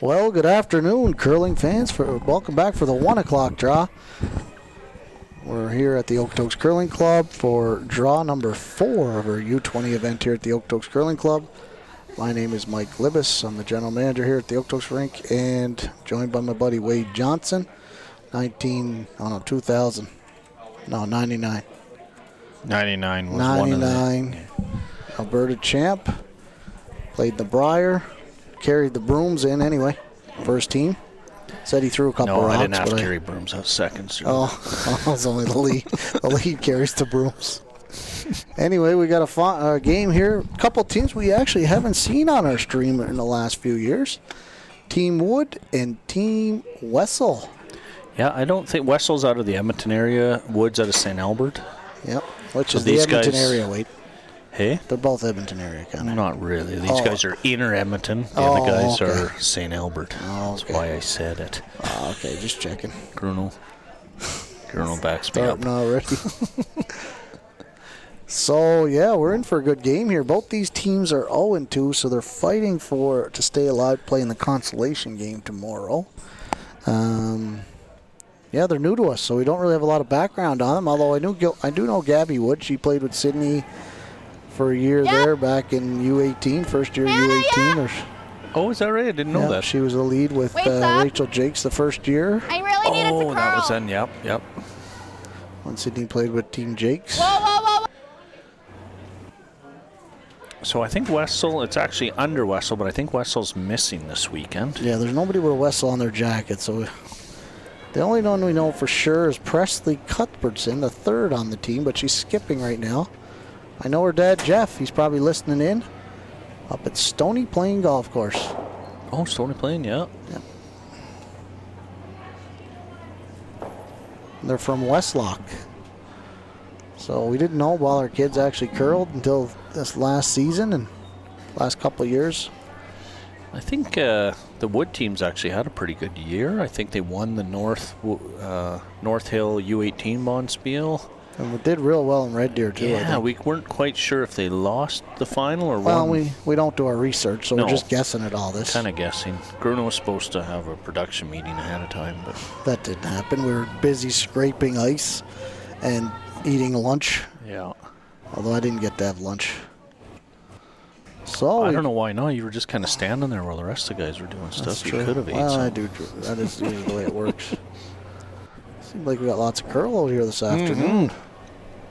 Well, good afternoon, curling fans. Welcome back for the 1 o'clock draw. We're here at the Okotoks Curling Club for draw number 4 of our U20 event here at the Okotoks Curling Club. My name is Mike Libis. I'm the general manager here at the Okotoks rink, and joined by my buddy Wade Johnson, 99. '99 was 99, one of the... Alberta champ. Played the Briar. Carried the brooms in anyway. First team. Said he threw a couple rocks. No, I didn't have to carry brooms. I was second. So. Oh, it was only the lead. The lead carries the brooms. Anyway, we got a game here. A couple teams we actually haven't seen on our stream in the last few years. Team Wood and Team Wessel. Yeah, I don't think Wessel's out of the Edmonton area. Wood's out of St. Albert. Yep, which is the Edmonton area, Wade. Hey? They're both Edmonton area, kind of. Not really. These guys are inner Edmonton. The other guys are St. Albert. Oh, That's why I said it. Oh, okay, just checking. Bruno backs me up. Starting already. So, yeah, we're in for a good game here. Both these teams are 0-2, so they're fighting to stay alive, playing the consolation game tomorrow. Yeah, they're new to us, so we don't really have a lot of background on them, although I do know Gabby Wood. She played with Sydney for a year there back in U18, first year U18. Oh, is that right? I didn't know that. She was the lead with Rachel Jakes the first year. I really needed to curl. That was then, yep. When Sydney played with Team Jakes. Whoa. So I think Wessel, it's actually under Wessel, but I think Wessel's missing this weekend. Yeah, there's nobody with a Wessel on their jacket, so the only one we know for sure is Presley Cuthbertson, the third on the team, but she's skipping right now. I know her dad, Jeff. He's probably listening in up at Stony Plain Golf Course. Oh, Stony Plain, yeah. They're from Westlock. So we didn't know while our kids actually curled until this last season and last couple of years. I think the Wood teams actually had a pretty good year. I think they won the North Hill U18 Bonspiel. And we did real well in Red Deer, too. Yeah, we weren't quite sure if they lost the final or won. Well, we don't do our research, so we're just guessing at all this. Kind of guessing. Bruno was supposed to have a production meeting ahead of time, but that didn't happen. We were busy scraping ice and eating lunch. Yeah. Although I didn't get to have lunch. So I don't know why not. You were just kind of standing there while the rest of the guys were doing stuff. You could have ate well, some. I do. That is usually the way it works. Seems like we got lots of curl over here this afternoon. A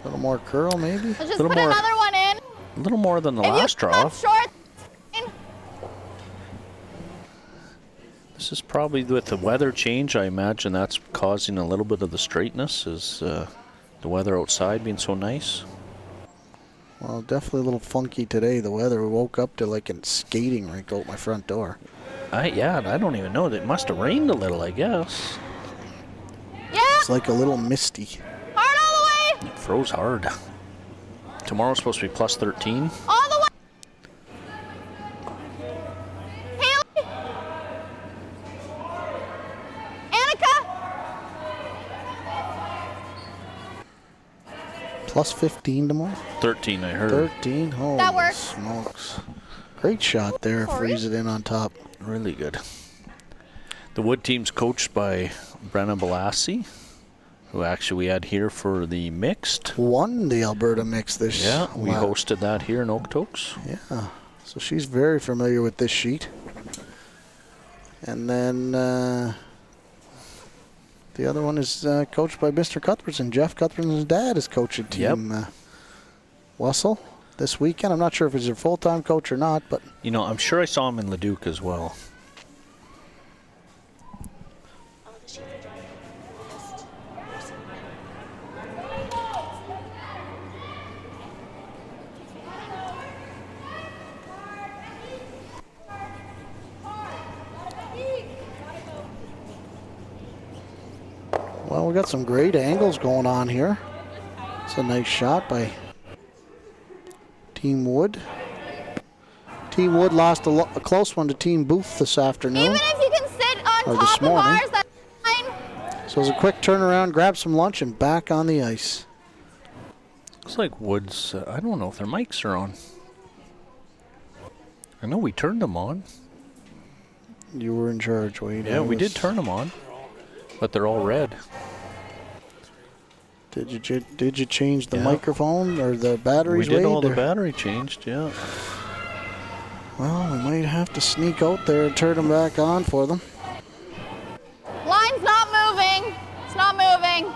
little more curl, maybe. Let's just put another one in. A little more than the last draw. This is probably with the weather change. I imagine that's causing a little bit of the straightness, is the weather outside being so nice. Well, definitely a little funky today, the weather. We woke up to like a skating rink out my front door. I don't even know. It must have rained a little, I guess. Yeah. It's like a little misty. Hard all the way. It froze hard. Tomorrow's supposed to be plus 13. All the way. Haley. Annika. Plus 15 tomorrow? 13, I heard. 13? Holy That works. Smokes. Great shot there. Freeze it in on top. Really good. The Wood team's coached by Brenna Balassi, who actually we had here for the mixed. Won the Alberta mix this year. Yeah, we hosted that here in Okotoks. Yeah, so she's very familiar with this sheet. And then the other one is coached by Mr. Cuthbertson. Jeff Cuthbertson's dad is coaching Team Wessel this weekend. I'm not sure if he's a full-time coach or not, but... You know, I'm sure I saw him in Leduc as well. Well, we got some great angles going on here. It's a nice shot by Team Wood. Team Wood lost a close one to Team Booth this afternoon. Even if you can sit on top of bars, that's fine. So it was a quick turnaround, grab some lunch, and back on the ice. Looks like Woods, I don't know if their mics are on. I know we turned them on. You were in charge, Wade. Yeah, we did turn them on, but they're all red. Did you change the Yeah. microphone or the batteries, We did Wade, all the or- battery changed, yeah. Well, we might have to sneak out there and turn them back on for them. Line's not moving. It's not moving.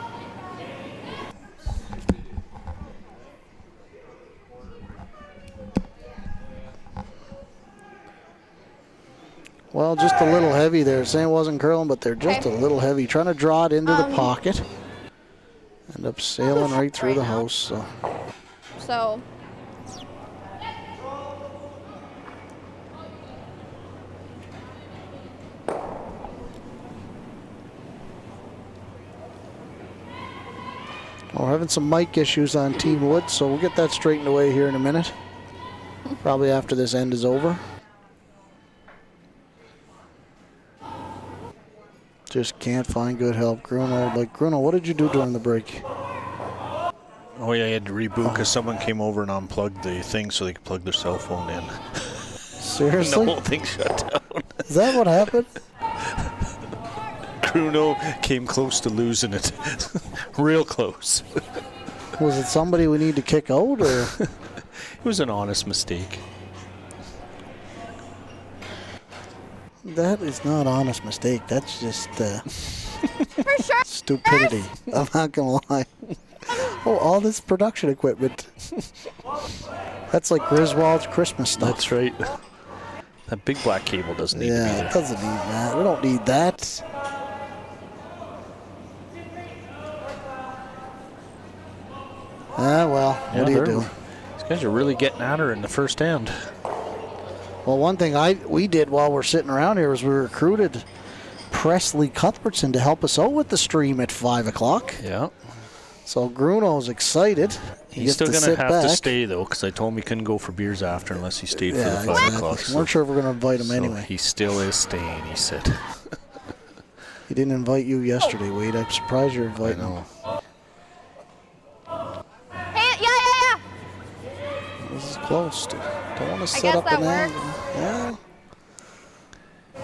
Well, just a little heavy there. Saying it wasn't curling, but they're just a little heavy. Trying to draw it into the pocket. End up sailing right through the house. So. We're having some mic issues on Team Wood, so we'll get that straightened away here in a minute. Probably after this end is over. Just can't find good help. Bruno, what did you do during the break? Oh yeah, I had to reboot because someone came over and unplugged the thing so they could plug their cell phone in. Seriously? The whole thing shut down. Is that what happened? Bruno came close to losing it. Real close. Was it somebody we need to kick out, or? It was an honest mistake. That is not honest mistake. That's just For sure. stupidity. I'm not gonna lie. Oh, all this production equipment. That's like Griswold's Christmas stuff. That's right. That big black cable doesn't need to be Yeah, there. it doesn't need that. We don't need that. Ah, well, what do you do? These guys are really getting at her in the first end. Well, one thing we did while we're sitting around here was we recruited Presley Cuthbertson to help us out with the stream at 5 o'clock. Yeah. So Bruno's excited. He's still going to have to stay, though, because I told him he couldn't go for beers after unless he stayed for the 5 o'clock. We weren't sure if we're going to invite him anyway. He still is staying, he said. He didn't invite you yesterday, Wade. I'm surprised you're inviting him. Hey, yeah. This is close. Don't want to set guess up that an works. angle. Yeah.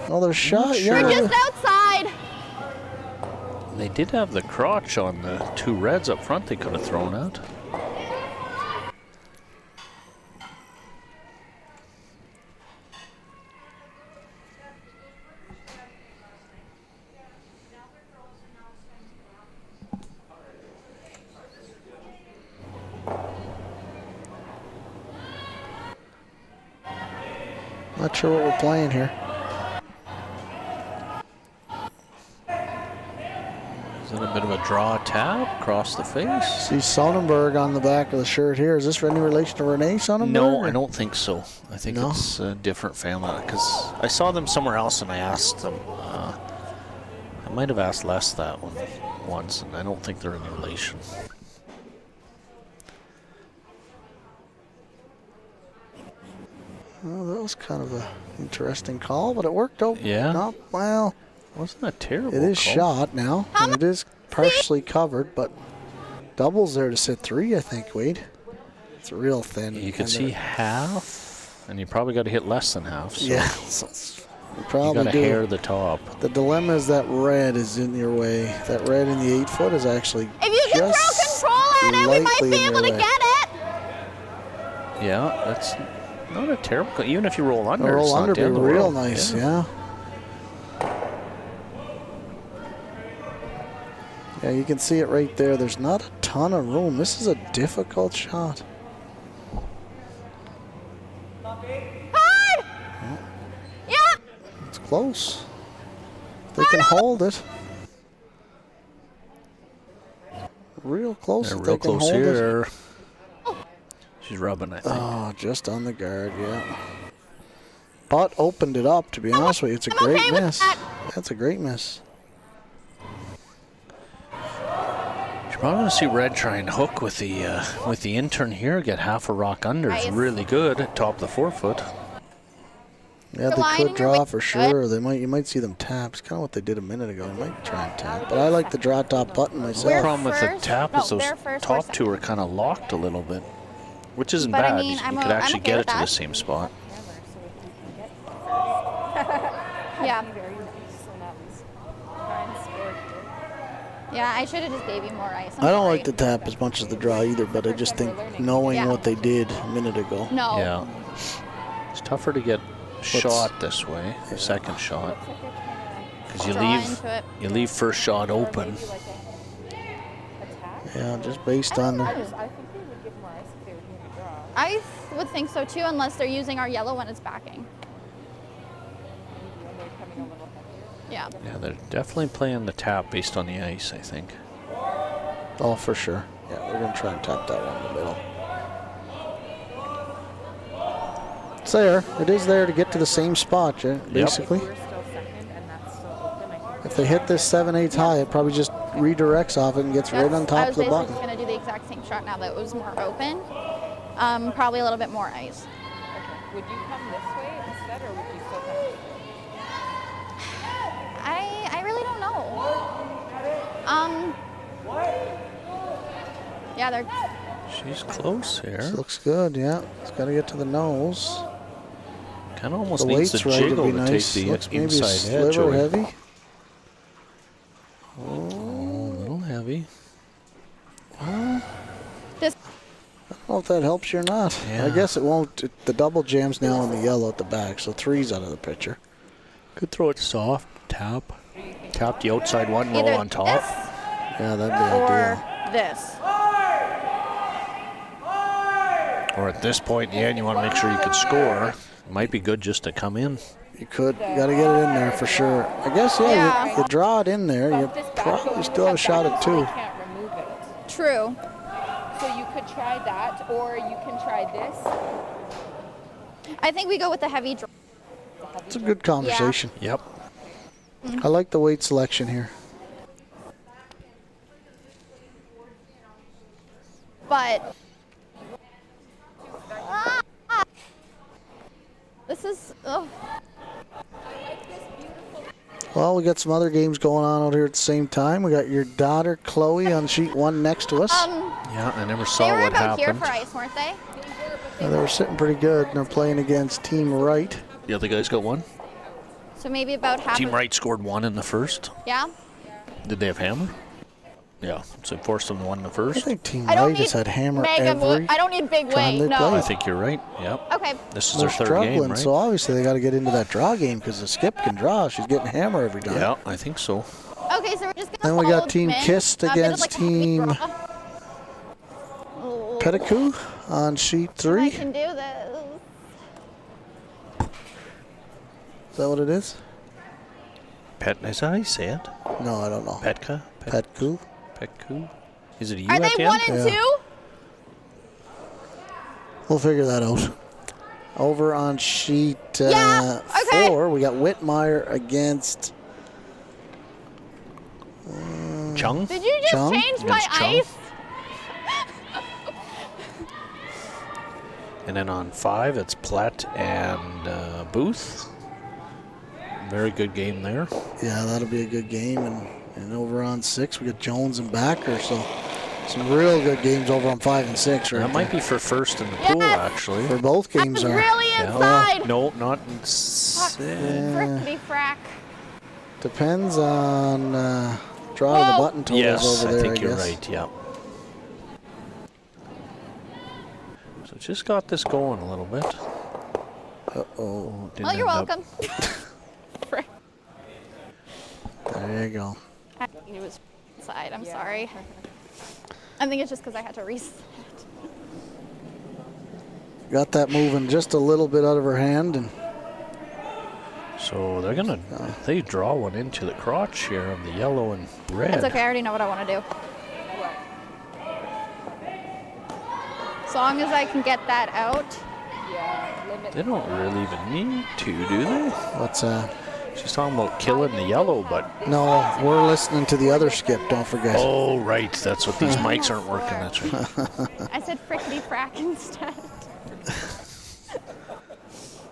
Another shot. sure. We're Yeah. just outside. They did have the crotch on the two reds up front they could have thrown out. Not sure what we're playing here. Is that a bit of a draw tap across the face? See Sonnenberg on the back of the shirt here. Is this any relation to Renee Sonnenberg? No, or- I don't think so. I think No? it's a different family because I saw them somewhere else and I asked them. I might have asked Les that one once, and I don't think they're in relation. Well, that was kind of an interesting call, but it worked out. Yeah. Not well. Wasn't that terrible? It is call. shot now, and it is partially covered, but doubles there to sit 3, I think, Wade. It's real thin. You can and see half, and you probably got to hit less than half. So Yeah, so you you probably got to do. hair the top. The dilemma is that red is in your way. That red in the 8-foot is actually If you can just throw control at it, we might lightly be in able your to way. get it. Yeah, that's not a terrible call. Even if you roll under, A roll it's not under the be end of the real world. nice, yeah. Yeah, you can see it right there. There's not a ton of room. This is a difficult shot. Hard! Yeah! It's close. They can hold it. Real close. They're if real they can close hold it. here. She's rubbing, I think. Oh, just on the guard, yeah. But opened it up, to be honest with you. It's a I'm great okay with miss. that. That's a great miss. You're probably going to see Red try and hook with the intern here, get half a rock under. It's Nice. really good at top of the 4-foot. Yeah, The they line could in your draw way- for sure. You might see them tap. It's kind of what they did a minute ago. They might try and tap. But I like the draw top button The myself. problem with the first? tap No, is those they're first, top we're two are kind of locked a little bit, which isn't But I bad. mean, You I'm could I'm actually okay get with it to the that. same spot. Yeah. Very nice on that was fine sport here. Yeah, I should have just gave you more ice. I'm I don't sorry. like the tap as much as the draw either, but I just think knowing Yeah. what they did a minute ago. No. Yeah. It's tougher to get shot this way, second shot. Looks like they're trying Because you Draw leave, into it. you leave first shot to open. maybe like a attack. Yeah, just based on the. I think they would give more ice if they were doing a draw. I would think so too, unless they're using our yellow when it's backing. Maybe when they're coming a little heavier. Yeah. Yeah, they're definitely playing the tap based on the ice, I think. Oh, for sure. Yeah, we're going to try and tap that one in the middle. It's there. It is there to get to the same spot, yeah, basically. If we're still second and that's still open, I think If they hit this 7/8 high, it probably just redirects off it and gets right on I top was of the basically button. just going to do the exact same shot now that it was more open. Probably a little bit more ice. okay. Would you come this way instead, or would you still come this way? I really don't know. Yeah, they're. She's close here. This looks good, yeah. It's got to get to the nose. Kind of almost The needs the weight's right, it'd jiggle be to nice. take the Looks maybe a inside edge sliver away. heavy. Oh, a little heavy. This. I don't know if that helps you or not. Yeah. I guess it won't. The double jam's now on the yellow at the back, so 3's out of the picture. Could throw it soft, tap. Tap the outside one, roll Either on top. this Yeah, that'd be or ideal. this. Or at this point in the end, you want to make sure you can score. It might be good just to come in. You could. You got to get it in there for sure. I guess, yeah, Yeah. you draw it in there. You Bump this back, probably but still have a shot at so 2. they can't remove it. True. So you could try that, or you can try this. I think we go with the heavy draw. It's a good conversation. Yep. I like the weight selection here. But this is. Oh. Well, we got some other games going on out here at the same time. We got your daughter, Chloe, on sheet 1 next to us. Yeah, I never They saw were what about here happened. for ice, weren't they? They were sitting pretty good, and they're playing against Team Right. The other guys got one. So maybe about half. Team of, Right scored 1 in the first. Yeah. Did they have hammer? Yeah, so it forced them to 1 in the I first. think Team I don't Right has need had hammer mega. every I don't need big time weight. they No. play. I think you're right. Yep. Okay. This is They're their third struggling, game, right? so obviously they got to get into that draw game because the skip can draw. She's getting hammer every time. Yeah, I think so. Okay, so we're just gonna. Then we got follow Team Min. Kist Bit of, against like, a heavy Team draw. Oh, Petticoat on sheet I 3. Is can do this. that what it is? Pet, is that how you say it? No, I don't know. Petka? Petku. Petku? Is it a U Are at they the 1 end? and Yeah. 2? We'll figure that out. Over on sheet Yeah, okay. 4, we got Whitmire against Chung? Did you just Chung? change my Against Chung? ice? And then on 5, it's Platt and Booth. Very good game there. Yeah, that'll be a good game. And over on 6, we got Jones and Backer. So some real good games over on 5 and 6 right That might there. be for first in the pool, Yes! actually. For both I games was are. really Yeah. inside. No, not in 6. Frickety frack. Depends on draw of the Whoa. button totals Yes, over I there, think I you're guess. right, yeah. So just got this going a little bit. Uh-oh. Didn't Well, you're end up- welcome. Frick. There you go. It was inside. I'm sorry. I think it's just because I had to reset. Got that moving just a little bit out of her hand. And So they're going to, they draw one into the crotch here of the yellow and red. It's okay. I already know what I want to do. As long as I can get that out. Yeah, limit. They don't really even need to, do they? what's She's talking about killing the yellow, but no, we're listening to the other skip, don't forget. oh right, that's what these mics aren't working. That's right. I said frickety frack instead.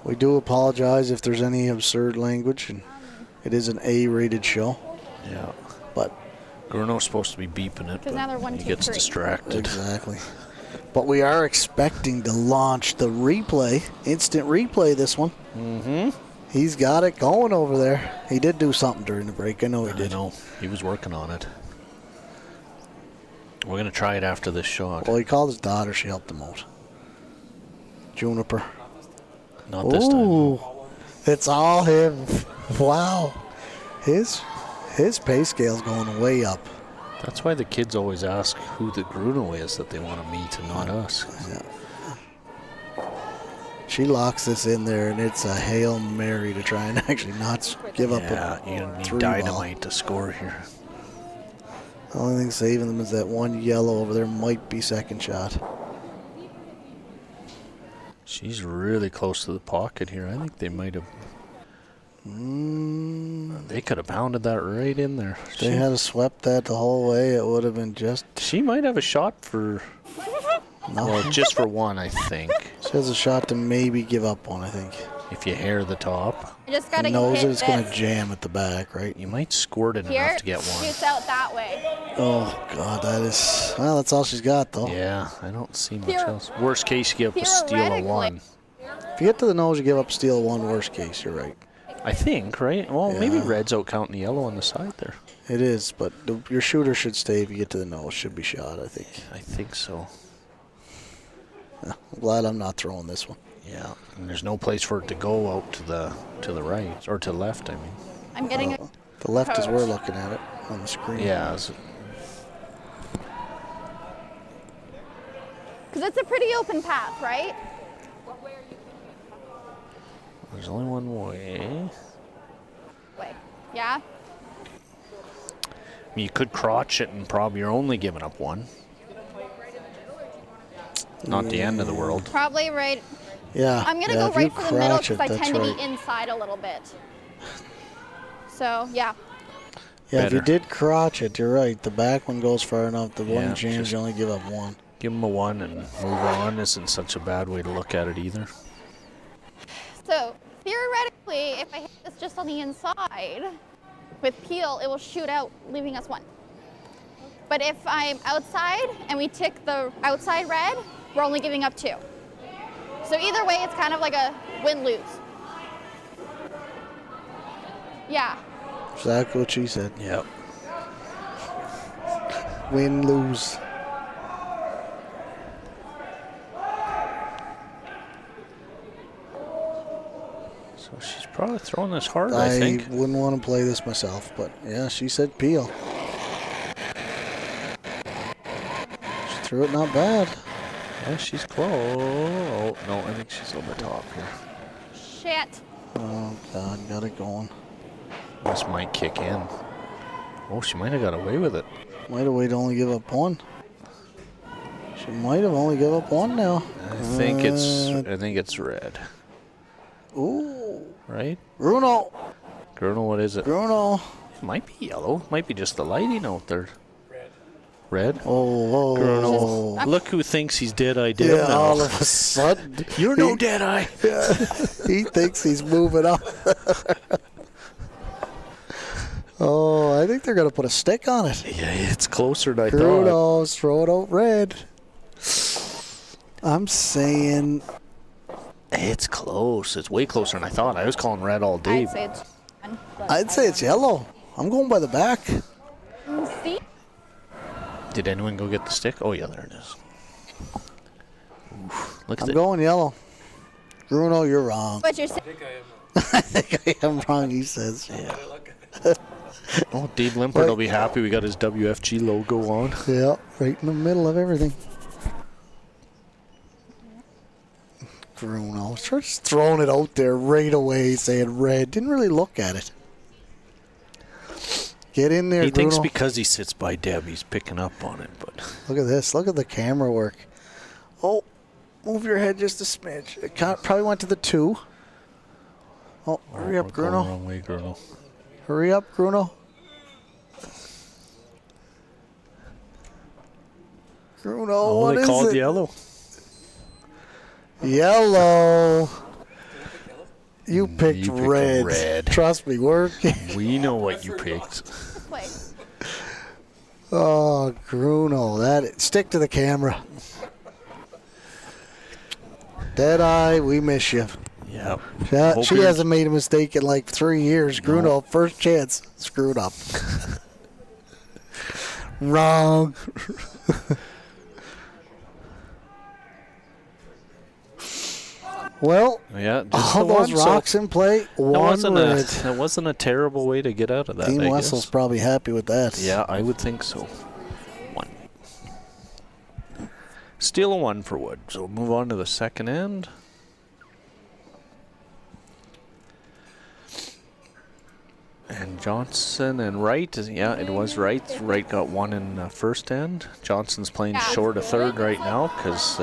We do apologize if there's any absurd language, and it is an A-rated show, Yeah, but Bruno's supposed to be beeping it, 'Cause now they're but 1, he 2, gets 3. distracted. exactly. But we are expecting to launch the replay, instant replay this one. He's got it going over there. He did do something during the break. I know he did. I know. He was working on it. We're going to try it after this shot. Well, he called his daughter. She helped him out. Juniper. Not this Ooh, time. it's all him. Wow. His pay scale's going way up. That's why the kids always ask who the Gruno is that they want to meet and not us. Yeah. She locks this in there, and it's a Hail Mary to try and actually not give up Yeah, a you need three dynamite ball. to score here. The only thing saving them is that one yellow over there might be second shot. She's really close to the pocket here. I think they might have. They could have pounded that right in there. If they had swept that the whole way, it would have been just She might have a shot for. Well, just for one, I think. She has a shot to maybe give up one, I think. If you hair the top, I just gotta Knows hit it's going to this. jam at the back, right? you might squirt it Here, enough to get one. shoots out that way. Oh, God, that is... Well, that's all she's got, though. Yeah, I don't see much Theor- else. Worst case, you give up a steal of theoretically- one. If you get to the nose, you give up steal one, worst case, you're right. I think, right? Well, maybe Yeah. red's out counting the yellow on the side there. It is, but your shooter should stay if you get to the nose. Should be shot, I think. I think so. Yeah, I'm glad I'm not throwing this one. Yeah, and there's no place for it to go out to the right or to the left. I mean, I'm getting The left is we're Coach. looking at it on the screen. yeah, because it's a pretty open path, right? there's only one way. Wait, yeah. I mean, you could crotch it and probably you're only giving up one. Not the end of the world. Probably right. Yeah. I'm gonna yeah, go if you right for the middle crotch it, because I that's tend to right. be inside a little bit. So yeah. Yeah, if you better. did crotch it, you're right. The back one goes far enough. The Yeah, one jams, just- you only give up one. Give them a one and move on. Isn't such a bad way to look at it either. So theoretically, if I hit this just on the inside with peel, it will shoot out, leaving us one. But if I'm outside and we tick the outside red, we're only giving up two. So either way, it's kind of like a win-lose. Yeah. Exactly what she said. Yep. Win, lose. So she's probably throwing this hard, I I think. wouldn't want to play this myself, but yeah, she said peel. She threw it not bad. Yeah, she's close. Oh, no, I think she's over the top here. Shit. Oh, God, got it going. This might kick in. Oh, she might have got away with it. Might have waited to only give up one. She might have only give up one now. I think it's red, Ooh. right? Bruno. Gurnal, what is it? Bruno. It might be yellow. Might be just the lighting out there. Red. Oh, Gurnal. Look who thinks he's dead eye dead Yeah, now. all of a sudden. You're no dead eye. He thinks he's moving up. Oh, I think they're going to put a stick on it. Yeah, it's closer than I thought. Bruno's throw it out red. I'm saying It's close. It's way closer than I thought. I was calling red all day. I'd say it's one. but I'd I say don't it's yellow. I'm going by the back. know. See? Did anyone go get the stick? Oh, yeah, there it is. Oof, look at I'm it. going yellow. Bruno, you're wrong. But you're saying I think I am wrong, he says. Yeah. Oh, Dave Limpert will be happy we got his WFG logo on. Yeah, right in the middle of everything. Bruno, just throwing it out there right away, saying red. Didn't really look at it. Get in there, He Bruno. thinks because he sits by Deb, he's picking up on it, but Look at this. Look at the camera work. Oh, move your head just a smidge. It probably went to the 2. Oh, hurry up, we're going the Bruno. wrong way, Bruno. Hurry up, Bruno. Bruno, Oh, what they is called it? yellow. Yellow. You picked You picked red. red. Trust me, we're... We know what you picked. this way. Oh, Bruno, stick to the camera. Deadeye, we miss you. Yeah. She hasn't made a mistake in like 3 years. Screwed up. First chance. Screwed up. Wrong. Well, Yeah, just all the those one, rocks so in play. that wasn't a terrible way to get out of that. Team I Wessel's guess. probably happy with that. Yeah, I would think so. 1. Steal a 1 for Wood. So we'll move on to the second end. And Johnson and Wright. Yeah, it was Wright. Wright got 1 in first end. Johnson's playing short of third right now because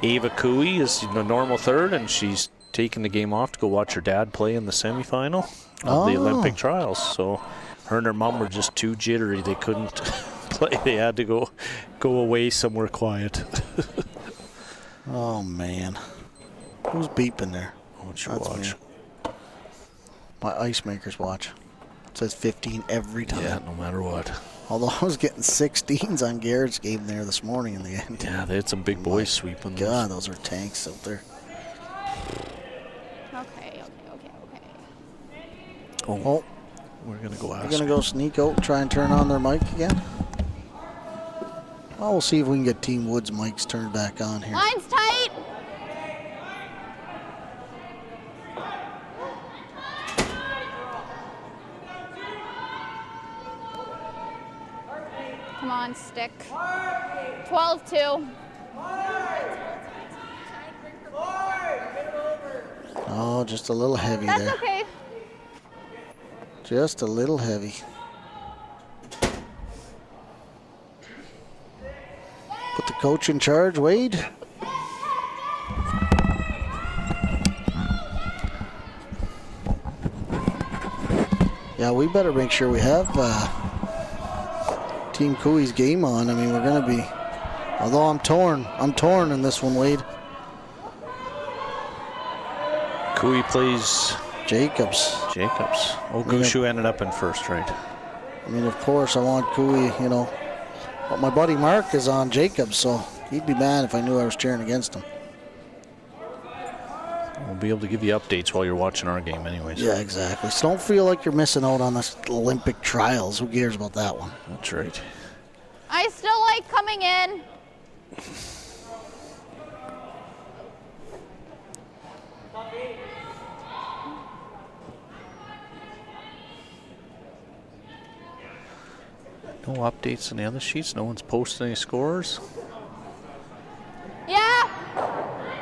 Ava Cooey is the normal third, and she's taking the game off to go watch her dad play in the semifinal of the Olympic trials. So her and her mom were just too jittery. They couldn't play. They had to go away somewhere quiet. Oh, man. Who's beeping there? What's your That's watch? me. My ice maker's watch. It says 15 every time. Yeah, no matter what. Although I was getting 16s on Garrett's game there this morning in the end. Yeah, they had some big boys sweeping. God, those are tanks out there. Okay. Oh, We're going to go they're ask. going to go sneak out and try and turn on their mic again. Well, we'll see if we can get Team Wood's mics turned back on here. Line's tight. Come on, stick. 12-2. Oh, just a little heavy That's there. okay. Just a little heavy. Put the coach in charge, Wade. Yeah, we better make sure we have Team Cooey's game on. I mean, we're going to be, although I'm torn in this one, Wade. Cooey plays Jacobs. Oh, Gushu ended up in first, right? I mean, of course, I want Cooey, but my buddy Mark is on Jacobs, so he'd be mad if I knew I was cheering against him. We'll be able to give you updates while you're watching our game anyways. Yeah, exactly. So don't feel like you're missing out on this Olympic trials. Who cares about that one? That's right. I still like coming in. No updates on the other sheets. No one's posted any scores. Yeah.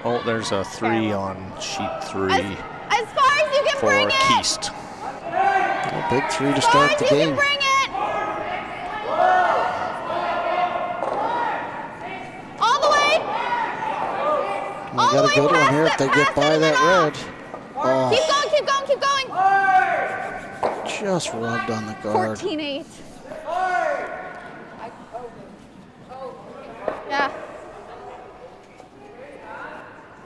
Oh, there's a 3 on sheet 3 As far as you can for bring it. Keast. A big 3 to As far start as the you game. can bring it. All the way. We got a good one here if they get by that red. Oh, Keep going. just rubbed on the guard. 14-8. Yeah.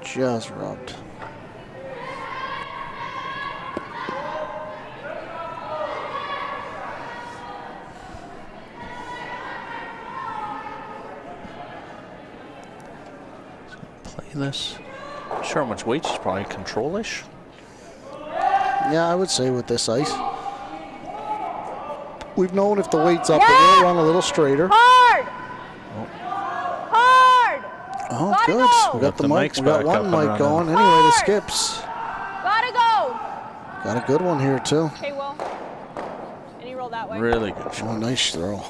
Just rubbed. Play this. Sure how much weight? She's probably control-ish. Yeah, I would say with this ice. We've known if the weight's up, it will run a little straighter. Hard. Oh, Gotta good. go. We got the mic. mics We got back one up and mic running. going. Anyway, the Hard. skips. Gotta go. Got a good one here, too. Okay, Will. Any roll that way? Really good Oh, shot. nice throw.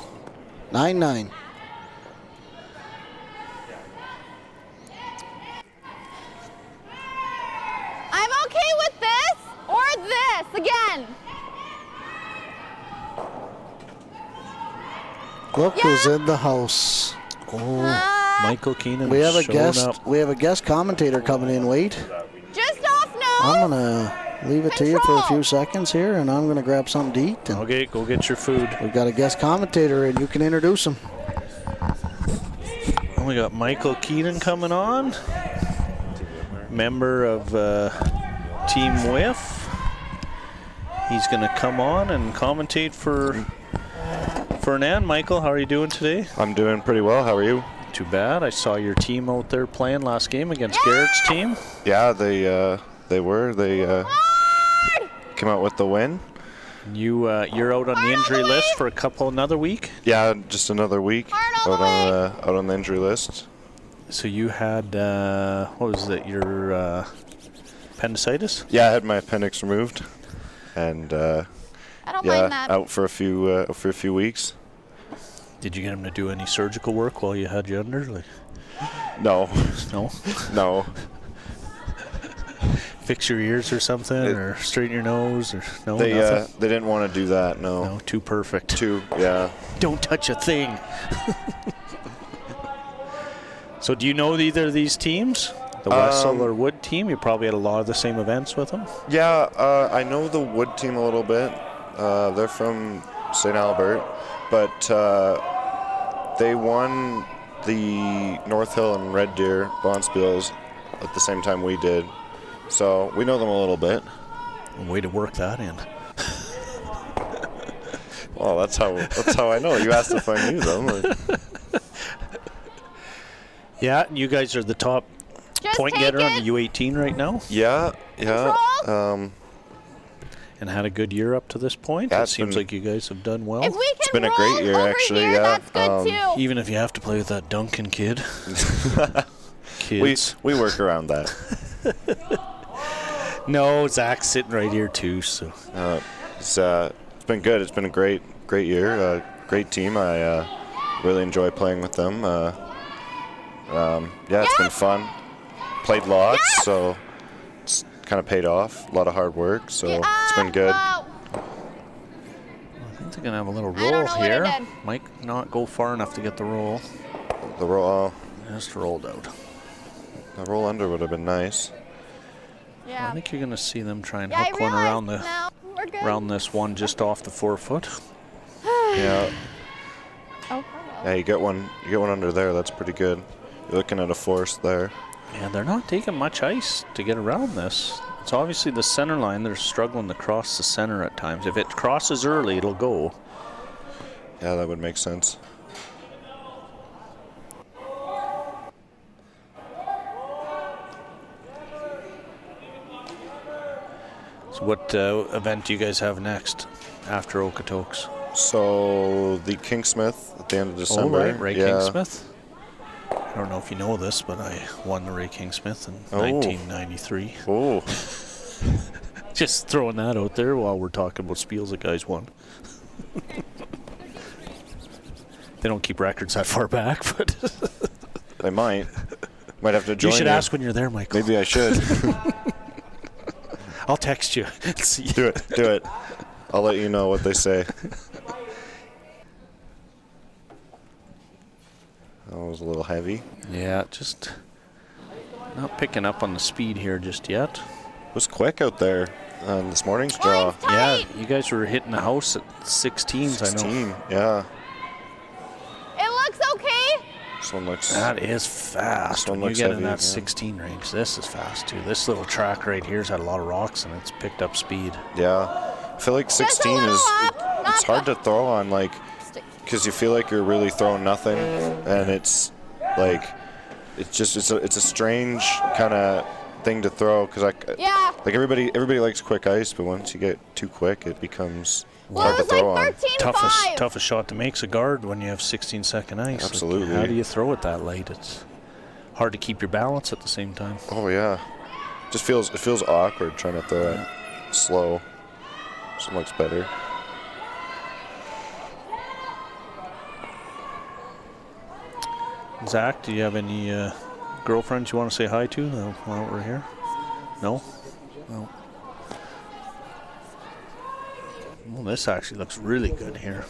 9-9. I'm okay with this or this again. Look who's in the house. Oh, Michael Keenan We have a showing guest. up. We have a guest commentator coming in. Wade, Just off nose. I'm gonna leave it to you for a Control. few seconds here, and I'm gonna grab something to eat. And Okay, go get your food. we've got a guest commentator, and you can introduce him. We got Michael Keenan coming on, member of Team WIF. He's going to come on and commentate for Fernand. Michael, how are you doing today? I'm doing pretty well. How are you? too bad. I saw your team out there playing last game against Garrett's team. Yeah, they were. They came out with the win. You're out on the injury list for another week. Yeah, just another week out on the injury list. So you had what was it? Your appendicitis? Yeah, I had my appendix removed, and I don't mind that. out for a few weeks. Did you get him to do any surgical work while you had you under? Like, No, no. no. Fix your ears or something, or straighten your nose, or no? They Nothing? they didn't want to do that. No. No, too perfect. Yeah. Don't touch a thing. So do you know either of these teams? The Wessel or Wood team? You probably had a lot of the same events with them. Yeah, I know the Wood team a little bit. They're from St. Albert, but they won the North Hill and Red Deer Bonspiels at the same time we did. So we know them a little bit. Way to work that in. Well, that's how I know. You asked if I knew them. Yeah, you guys are the top Just point take getter on it. the U18 right now, Yeah. and had a good year up to this point. Yeah, It it's seems been- like you guys have done well. If we can been a great roll year, over actually, here, yeah. that's good too. Even if you have to play with that Duncan kid. we Kids. we work around that. No, Zach's sitting right here too, so. It's been good. It's been a great year. Great team. I really enjoy playing with them. It's been fun. Played lots, so it's kind of paid off. A lot of hard work, so it's been good. Wow. I think they're going to have a little I don't roll know what I here. did. Might not go far enough to get the roll. The roll Just rolled out. under would have been nice. Yeah. I think you're going to see them try and Yeah, I hook one around realized now. We're good. around this one just off the 4 foot. Yeah. Oh, Yeah, you get one under there. That's pretty good. You're looking at a force there. Yeah, they're not taking much ice to get around this. It's obviously the center line. They're struggling to cross the center at times. If it crosses early, it'll go. Yeah, that would make sense. So what event do you guys have next after Okotoks? So the Kingsmith at the end of December. Oh, right, Ray yeah. Kingsmith. I don't know if you know this, but I won the Ray Kingsmith in Oh. 1993. Oh, Just throwing that out there while we're talking about spiels that guys won. They don't keep records that far back, but they might have to join. you should ask when you're there, Michael. Maybe I should. I'll text you. See. Do it. I'll let you know what they say. That was a little heavy. Yeah, just not picking up on the speed here just yet. It was quick out there on this morning's draw. Line's tight. Yeah, you guys were hitting the house at 16s, I know. 16, yeah. It looks okay. This one looks. That is fast. This one When you looks get in heavy, that yeah. 16 range, this is fast too. This little track right here's had a lot of rocks and it's picked up speed. Yeah. I feel like 16 little is. up, not It's hard to up. throw on, like, because you feel like you're really throwing nothing, and it's like, it's a strange kind of thing to throw, because Yeah. like everybody likes quick ice, but once you get too quick, it becomes Well, hard it to was like throw on. 13-5. Toughest shot to make's a guard when you have 16-second ice. Like, Absolutely. how do you throw it that late? It's hard to keep your balance at the same time. Oh yeah, it feels awkward trying to throw it slow. This one looks better. Zach, do you have any girlfriends you want to say hi to while we're here? No? No. Well, this actually looks really good here.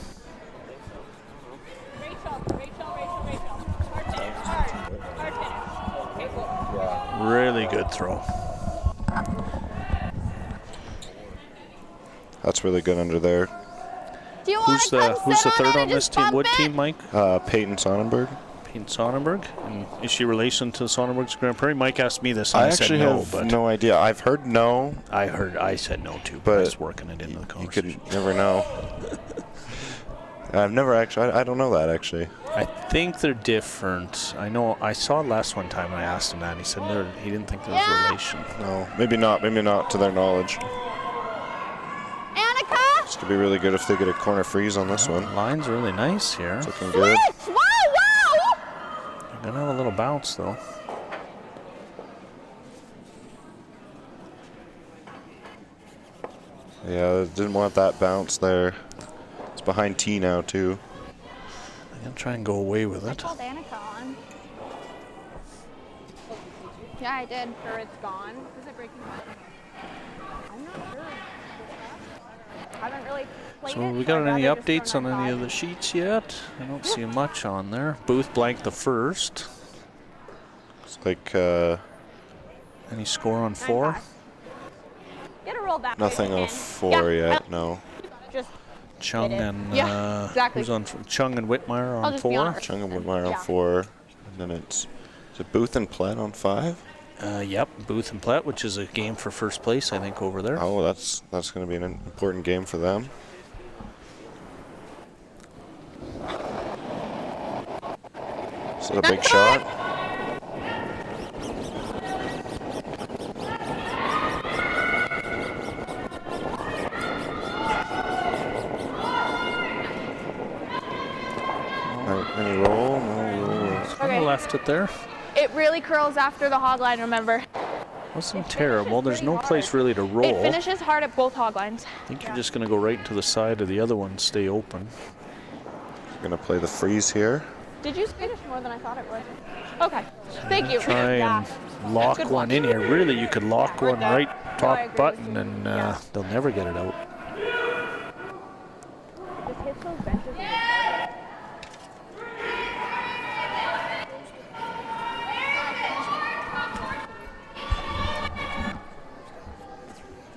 Really good throw. That's really good under there. Do you want Who's the third on this team? Wood team, Mike? Peyton Sonnenberg. Peyton Sonnenberg. And is she relation to Sonnenberg's Grand Prix? Mike asked me this and I I said actually no, have but no idea. I've heard no. I said no too, but But I was working it into the You conversation. could never know. I've never actually. I don't know that actually. I think they're different. I know. I saw it last one time. And I asked him that. And he said he didn't think there was a relation. No, maybe not. Maybe not to their knowledge. Annika! This could be really good if they get a corner freeze on this one. Line's really nice here. It's looking good. Wow, wow! They're gonna have a little bounce though. Yeah, didn't want that bounce there. It's behind T now too. I'm gonna try and go away with I it. called Annika on. Yeah, I did. Sure it's gone. Is it breaking up? I'm not sure. I haven't really played So it. we got I'd any rather just updates throw on any 9-5. of the sheets yet? I don't see much on there. Booth blanked the first. It's like Any score on 4? 9-5. Get a roll that nothing way. of 4 yet. No. Just Chung Hit it. and Yeah, exactly. who's on Chung and Whitmire I'll on just be 4. honest. Chung and Whitmire on Yeah. 4. And then it's is it Booth and Platt on 5? Yep, Booth and Platt, which is a game for first place, I think, over there. Oh, that's going to be an important game for them. Is that a big shot? Any roll? No roll. Kind Okay. of left it there. it really curls after the hog line, remember? Wasn't terrible. There's no place really to roll. It finishes hard at both hog lines. I think you're just going to go right to the side of the other one, stay open. Going to play the freeze here. Did you finish more than I thought it would? Okay. Thank you. Try Yeah. and lock Good one watch. in here. Really, you could lock one right I top agree with button you. and Yeah. they'll never get it out. Just hit those benches and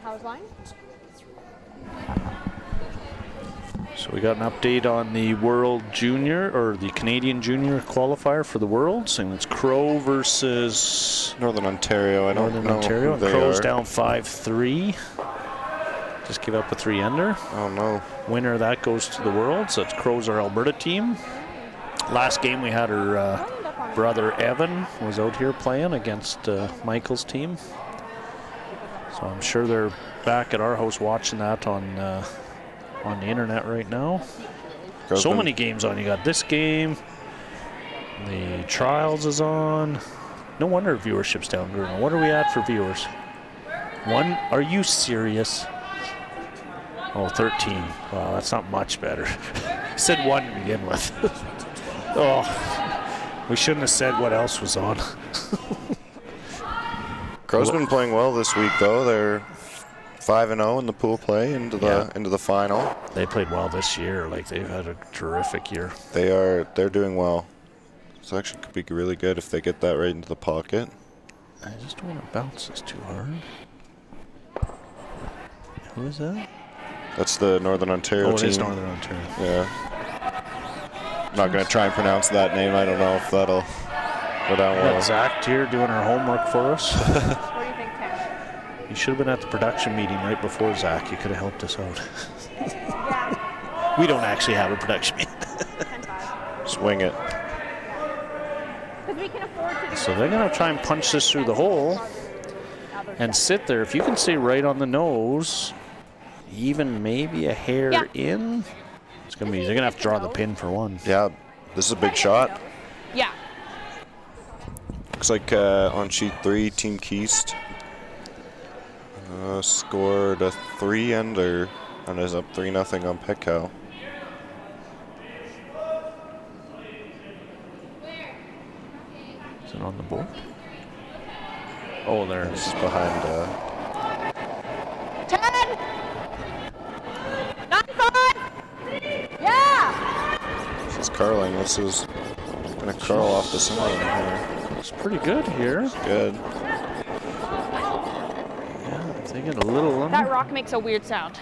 how's line? So we got an update on the World Junior, or the Canadian Junior qualifier for the Worlds, and it's Crow versus Northern Ontario. I don't Northern know Ontario. who they Crow's are. down 5-3. Just give up a 3-ender. Oh no. Winner of that goes to the Worlds. That's Crows, our Alberta team. Last game we had her brother Evan was out here playing against Michael's team. So I'm sure they're back at our house watching that on the internet right now. Crow's So been- many games on. You got this game. The Trials is on. No wonder viewership's down, Bruno. What are we at for viewers? 1? Are you serious? Oh, 13. Wow, that's not much better. Said 1 to begin with. Oh, we shouldn't have said what else was on. Crow's been playing well this week though. They're 5-0 in the pool play into the final. They played well this year. Like, they've had a terrific year. They're doing well. So actually could be really good if they get that right into the pocket. I just don't want to bounce this too hard. Who is that? That's the Northern Ontario Oh, it team. is Northern Ontario. Yeah. I'm not going to try and pronounce that name. I don't know if that'll go down We got well. Zach here doing her homework for us. What do you think, Tim? You should have been at the production meeting right before, Zach. You could have helped us out. Yeah. We don't actually have a production meeting. 10-5. Swing it. Because we can afford to do So this they're going to without try and punch this through the hole and sit there. If you can stay right on the nose, even maybe a hair Yeah. in, it's going to be, they're going to have to draw the pin for one. Yeah, this is a big shot. Yeah. Looks like on sheet 3, Team Keast scored a 3-ender and is up 3-0 on Petcow. Is it on the board? Oh, there it This is. is behind 10! 9-5! Yeah! this is curling. This is going to curl off the side here. Looks pretty good here. Good. Yeah, if they get a little That rock makes a weird sound.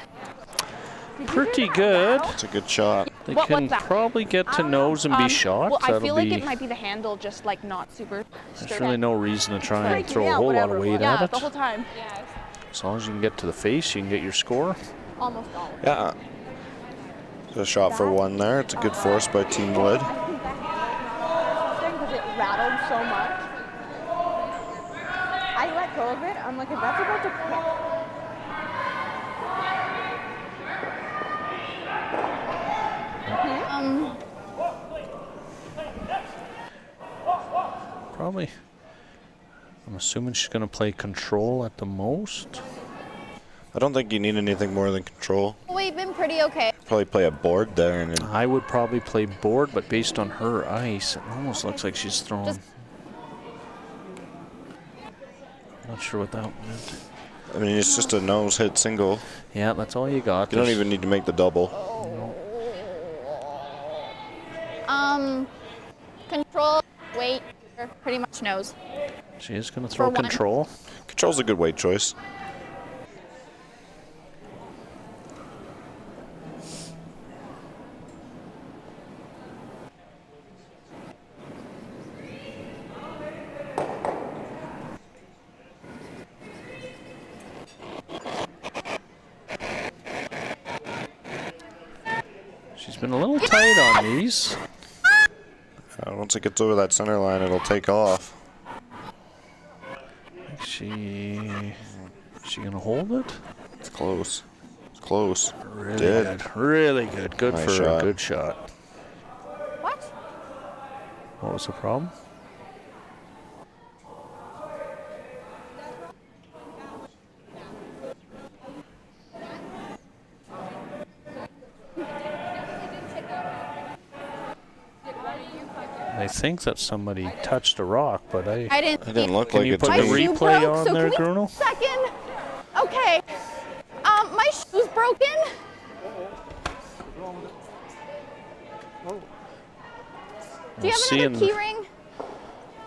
pretty good. It's a good shot. They What's can that? probably get to nose and be shot. Well, I That'll feel like be, it might be the handle, just like not super there's straight. really no reason to try and Freaking throw a out, whole lot whatever of it weight was. at Yeah, it. the whole time. As long as you can get to the face, you can get your score. Almost all. Yeah. A shot for 1 there. It's a good force by Team Wood. pulled so much. I let go of it. I'm like, if that's about to Probably. I'm assuming she's going to play control at the most. I don't think you need anything more than control. We've been pretty okay. Probably play a board there. And then I would probably play board, but based on her ice, it almost looks like she's throwing. Just- Not sure what that meant. I mean, it's just a nose hit single. Yeah, that's all you got. You don't even need to make the double. Control, weight, pretty much knows. She is going to throw For one. control. Control's a good weight choice. She's been a little tight on these. Once it gets over that center line, it'll take off. Is she going to hold it? It's close. It's close. Really Did. good. Really good. Good Nice for shot. a good shot. What? What was the problem? I think that somebody touched a rock, but I didn't. It didn't look Can like you it put to My the me. shoe replay broke, on so there, can we Bruno? Second. Okay. My shoe's broken. Do you have see another in key the- ring?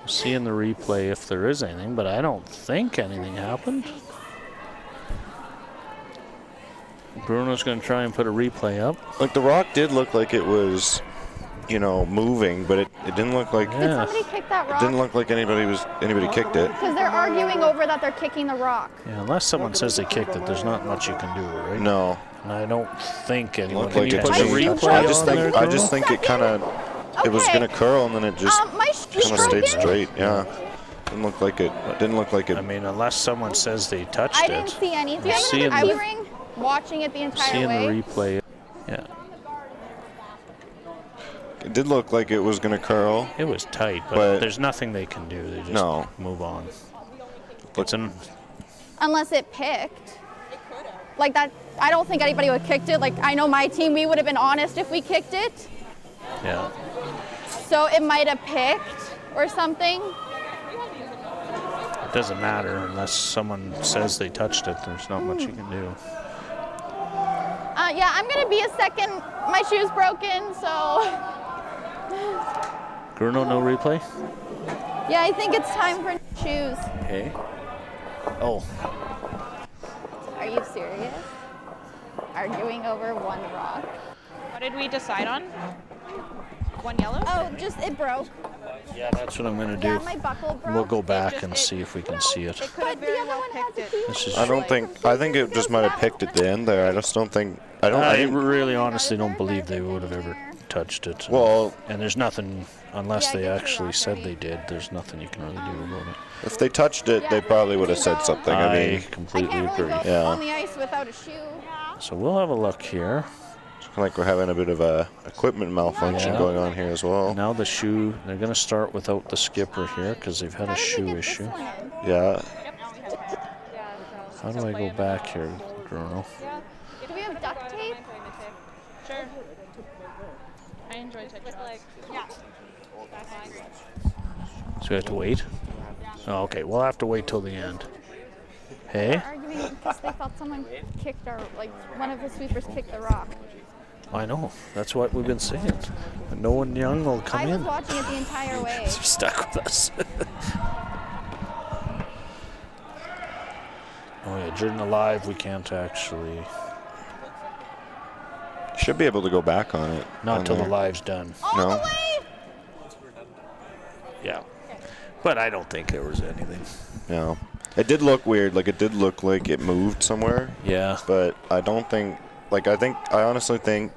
See in the replay if there is anything, but I don't think anything happened. Bruno's going to try and put a replay up. Like the rock did look like it was, you know, moving, but it didn't look like Did Yeah. somebody kick that it rock? didn't look like anybody kicked it. Because they're arguing over that they're kicking the rock. Yeah, unless someone says they kicked it, there's not much you can do, right? No, And I don't think anyone looked can like you it put to the me. replay I just on think there, I Bruno? just think it kind of it was Okay. gonna curl and then it just My shoe's kind of stayed broken. straight. Yeah, didn't look like it. Didn't look like it. I mean, unless someone says they touched I didn't it. see any. Do you have See another in key ring? Watching it the entire See in way. the replay. Yeah, It did look like it was gonna curl. it was tight, but, But- there's nothing they can do. They just No. move on. It's an, Unless it picked. Like that, I don't think anybody would have kicked it. Like I know my team, we would have been honest if we kicked it. yeah. So it might have picked or something. It doesn't matter unless someone says they touched it. There's not much you can do. Yeah, I'm gonna be a second. My shoe's broken, so Bruno, no replay? yeah, I think it's time for shoes. Okay. Oh, Are you serious? Arguing over one rock? What did we decide on? One yellow? Oh, just it broke. yeah, that's what I'm going to Yeah, do. my buckle broke. We'll go back just- and it- see if we can see it. It could have But the very other well one has picked a it. key This is I don't think. I think it just might have picked at the end there. I just don't think. I I didn't. really honestly don't believe they would have ever touched it. Well, And there's nothing, unless Yeah, they get your actually rock said ready. they did, there's nothing you can really do about it. if they touched it, they probably would have said something. I mean, I completely can't really agree. go Yeah. on the ice without a shoe. So we'll have a look here. it's kind of like we're having a bit of a equipment malfunction Yeah. going on here as well. Now the shoe, they're going to start without the skipper here because they've had How a did we shoe get this issue. one in? Yeah, How do I go back here, Bruno? Do we have duct tape? Sure. I enjoy touching. Yeah. So we have to wait? Oh, okay, we'll have to wait till the end. Hey? Arguing because they thought someone kicked our, like one of the sweepers kicked the rock. I know, that's what we've been saying. No one young will come I was in. watching it the entire way. They're stuck with us. Oh yeah, during the live we can't actually, should be able to go back on it. not on till the there. live's done. All No. the way. Yeah. But I don't think there was anything. No, it did look weird. Like it did look like it moved somewhere, Yeah. but I don't think. Like I honestly think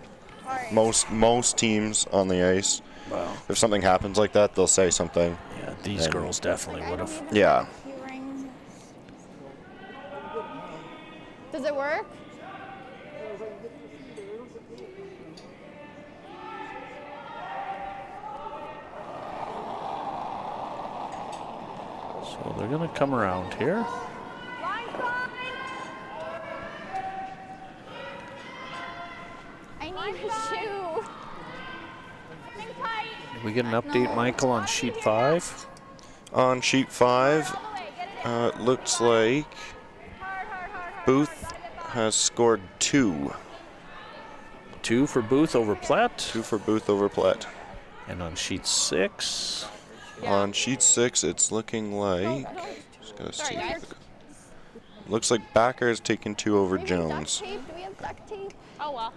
most teams on the ice, Wow. if something happens like that, they'll say something. Yeah. These And- girls definitely would have. Yeah. Does it work? So they're going to come around here. I need a shoe. We get an update, Michael, on sheet 5. On sheet 5, it looks like Booth has scored 2. 2 for Booth over Platt. 2 for Booth over Platt. And on sheet 6, On sheet 6, it's looking like. Just gotta see. Looks like Backer has taken 2 over Maybe Jones. Duct tape? Do we have duct tape? Oh, well.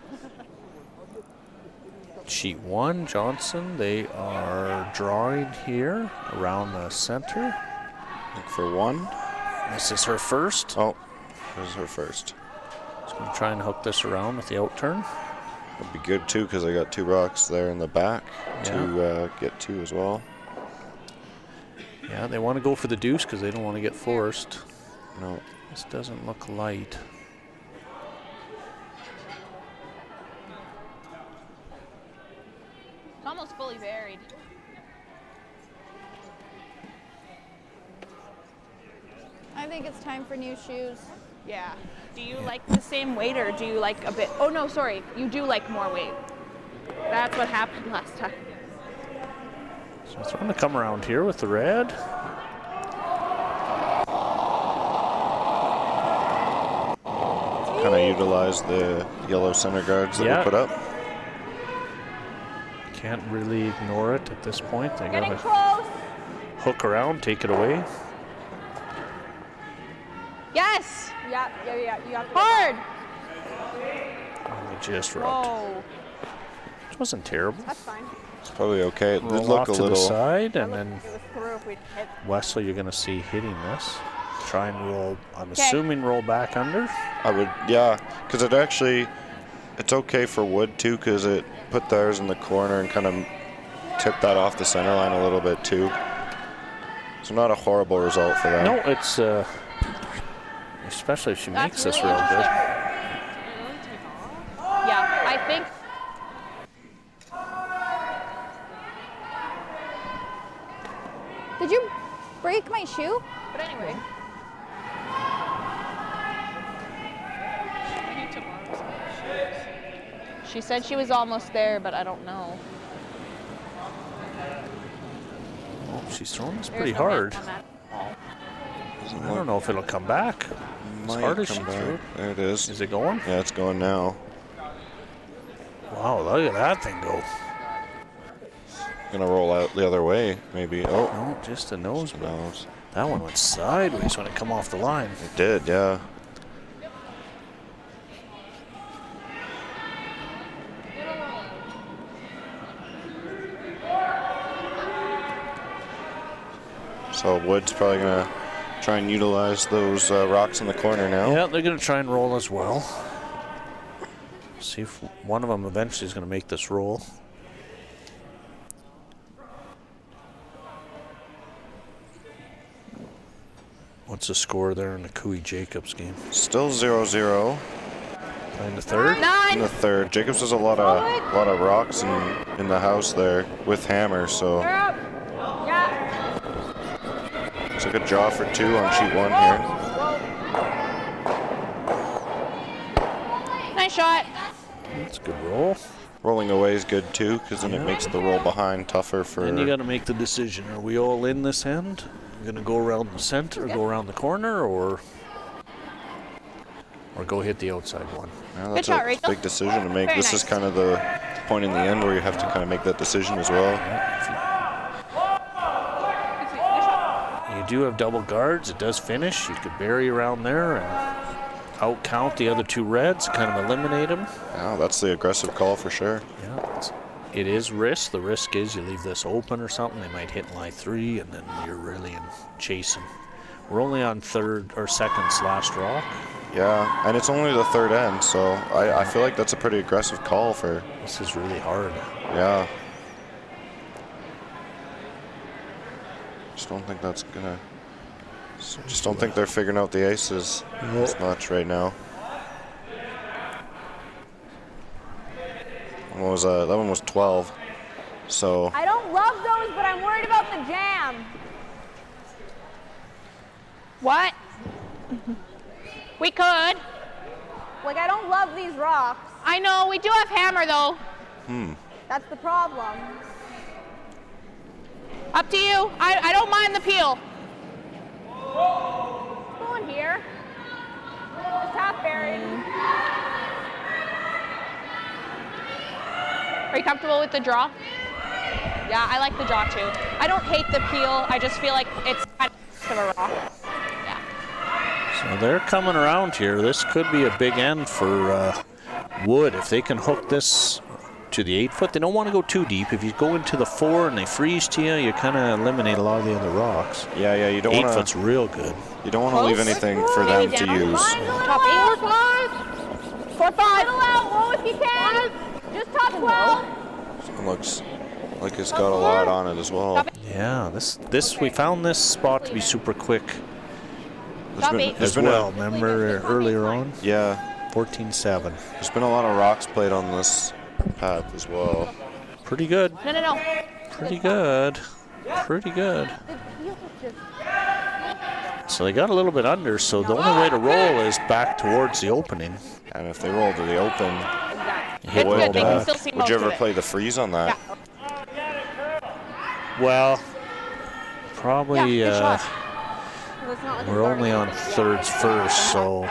sheet 1, Johnson, they are drawing here around the center. Look for 1. This is her first. Oh, this is her first. Just going to try and hook this around with the out turn. Would be good too, because I got 2 rocks there in the back to get 2 as well. Yeah, they want to go for the deuce because they don't want to get forced. No. This doesn't look light. It's almost fully buried. I think it's time for new shoes. Yeah. Do you like the same weight or do you like a bit? Oh, no, sorry. You do like more weight. That's what happened last time. So it's going to come around here with the red. Kind of utilize the yellow center guards that Yeah. we put up. Can't really ignore it at this point. They got Getting to close. hook around, take it away. Yes. Yeah. You have to hard. And they just rubbed. Whoa. Which wasn't terrible. That's fine. It's probably okay. It did Roll look off a to the little. side, and then It was through if we'd hit. Wessel, you're going to see hitting this. Try and roll, I'm assuming roll back under. I would, yeah, because it's okay for Wood too, because it put theirs in the corner and kind of tipped that off the center line a little bit too. So not a horrible result for them. No, it's, especially if she makes That's this really real good. Yeah, I think. Did you break my shoe? But anyway. She said she was almost there, but I don't know. Oh, she's throwing this There's pretty no hard. hit on that. I don't know if it'll come back. As Might hard as she come threw. back. There it is. Is it going? Yeah, it's going now. Wow, look at that thing go. Gonna roll out the other way, maybe. Oh, No, just a nose, but nose. that one went sideways when it come off the line. It did, yeah. So Wood's probably gonna try and utilize those rocks in the corner now. Yeah, they're going to try and roll as well. See if one of them eventually is going to make this roll. What's the score there in the Cooey-Jacobs game? Still 0-0 Playing the third? in the third. Jacobs has a lot of rocks in the house there with hammer, so Yeah. it's a good draw for 2 on sheet 1 here. Nice shot. That's a good roll. Rolling away is good too, because then it makes the roll behind tougher for. Then you got to make the decision. Are we all in this end? We're going to go around the center, go around the corner, or go hit the outside one? Yeah, that's shot, a Rachel. big decision to make. Very This is nice. kind of the point in the end where you have to kind of make that decision as well. You do have double guards. It does finish. You could bury around there and out count the other 2 reds, kind of eliminate them. Yeah, that's the aggressive call for sure. Yeah, it is risk. The risk is you leave this open or something. They might hit line 3, and then you're really in chasing. We're only on third or second's last rock. Yeah, and it's only the third end, so I feel like that's a pretty aggressive call for. This is really hard. Yeah. Just don't think that's gonna. Just don't think they're figuring out the ices as much right now. What was that one was 12. So I don't love those, but I'm worried about the jam. What? We could. Like, I don't love these rocks. I know, we do have hammer though. That's the problem. Up to you. I don't mind the peel. Go in here. Just half buried. Are you comfortable with the draw? Yeah, I like the draw too. I don't hate the peel. I just feel like it's kind of a rock. Yeah. So they're coming around here. This could be a big end for Wood if they can hook this to the 8 foot. They don't want to go too deep. If you go into the 4 and they freeze to you, you kind of eliminate a lot of the other rocks. yeah, you don't 8 want to. foot's real good. You don't want to leave anything for them to use. Top 8. 4, 5. Middle out low if you can. Just top 12. It looks like it's got a lot on it as well. Yeah, this we found this spot to be super quick Top 8. as well. Remember earlier on? Yeah, 14-7. there's been a lot of rocks played on this path as well. Pretty good. No. Pretty good. Pretty good. So they got a little bit under, so the only way to roll is back towards the opening. And if they roll to the open, Hit It's roll good. They can back. still see would most you of ever it. play the freeze on that? Well, probably Yeah, good shot. we're only on thirds first, so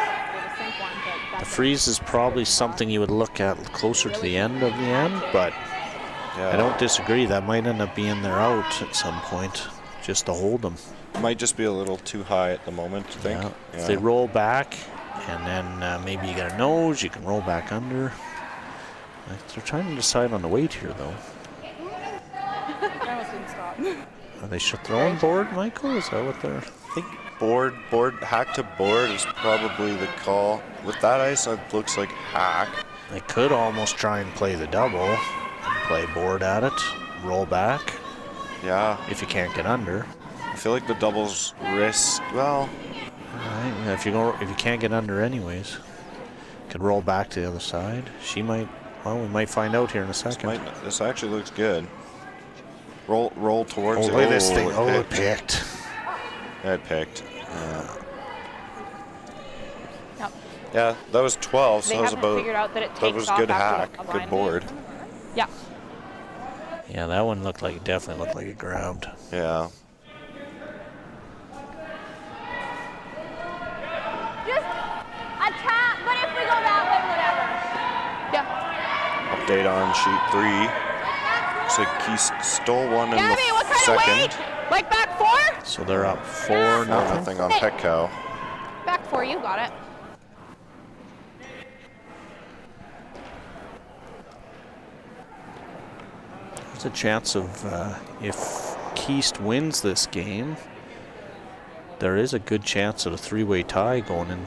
the freeze is probably something you would look at closer to the end of the end, but Yeah. I don't disagree. That might end up being their out at some point, just to hold them. Might just be a little too high at the moment, I think. Yeah. Yeah. If they roll back, and then maybe you got a nose, you can roll back under. They're trying to decide on the weight here, though. Are they shut their own board, Michael? Is that what they're... I think hack to board is probably the call. With that ice, it looks like hack. They could almost try and play the double and play board at it, roll back Yeah, if you can't get under. I feel like the doubles risk. Well, Right, if you can't get under anyways, could roll back to the other side. She might. Well, we might find out here in a second. this actually looks good. Roll towards Oh, it. look at this thing! it Oh, it picked. picked. It picked. Yeah. Yep. Yeah, that was 12. So They that was haven't about. figured out that it That takes was off good after hack. a Good blind. board. Yeah. Yeah, that one definitely looked like it grabbed. Yeah. Just a tap, but if we go that way, whatever. Yeah. Update on sheet 3. Looks like he stole one in Gabby, what the kind of second. weight? Like back 4? So they're up 4-0. Nothing on Pet Cow. Back 4, you got it. There's a chance of if Keast wins this game, there is a good chance of a 3-way tie going in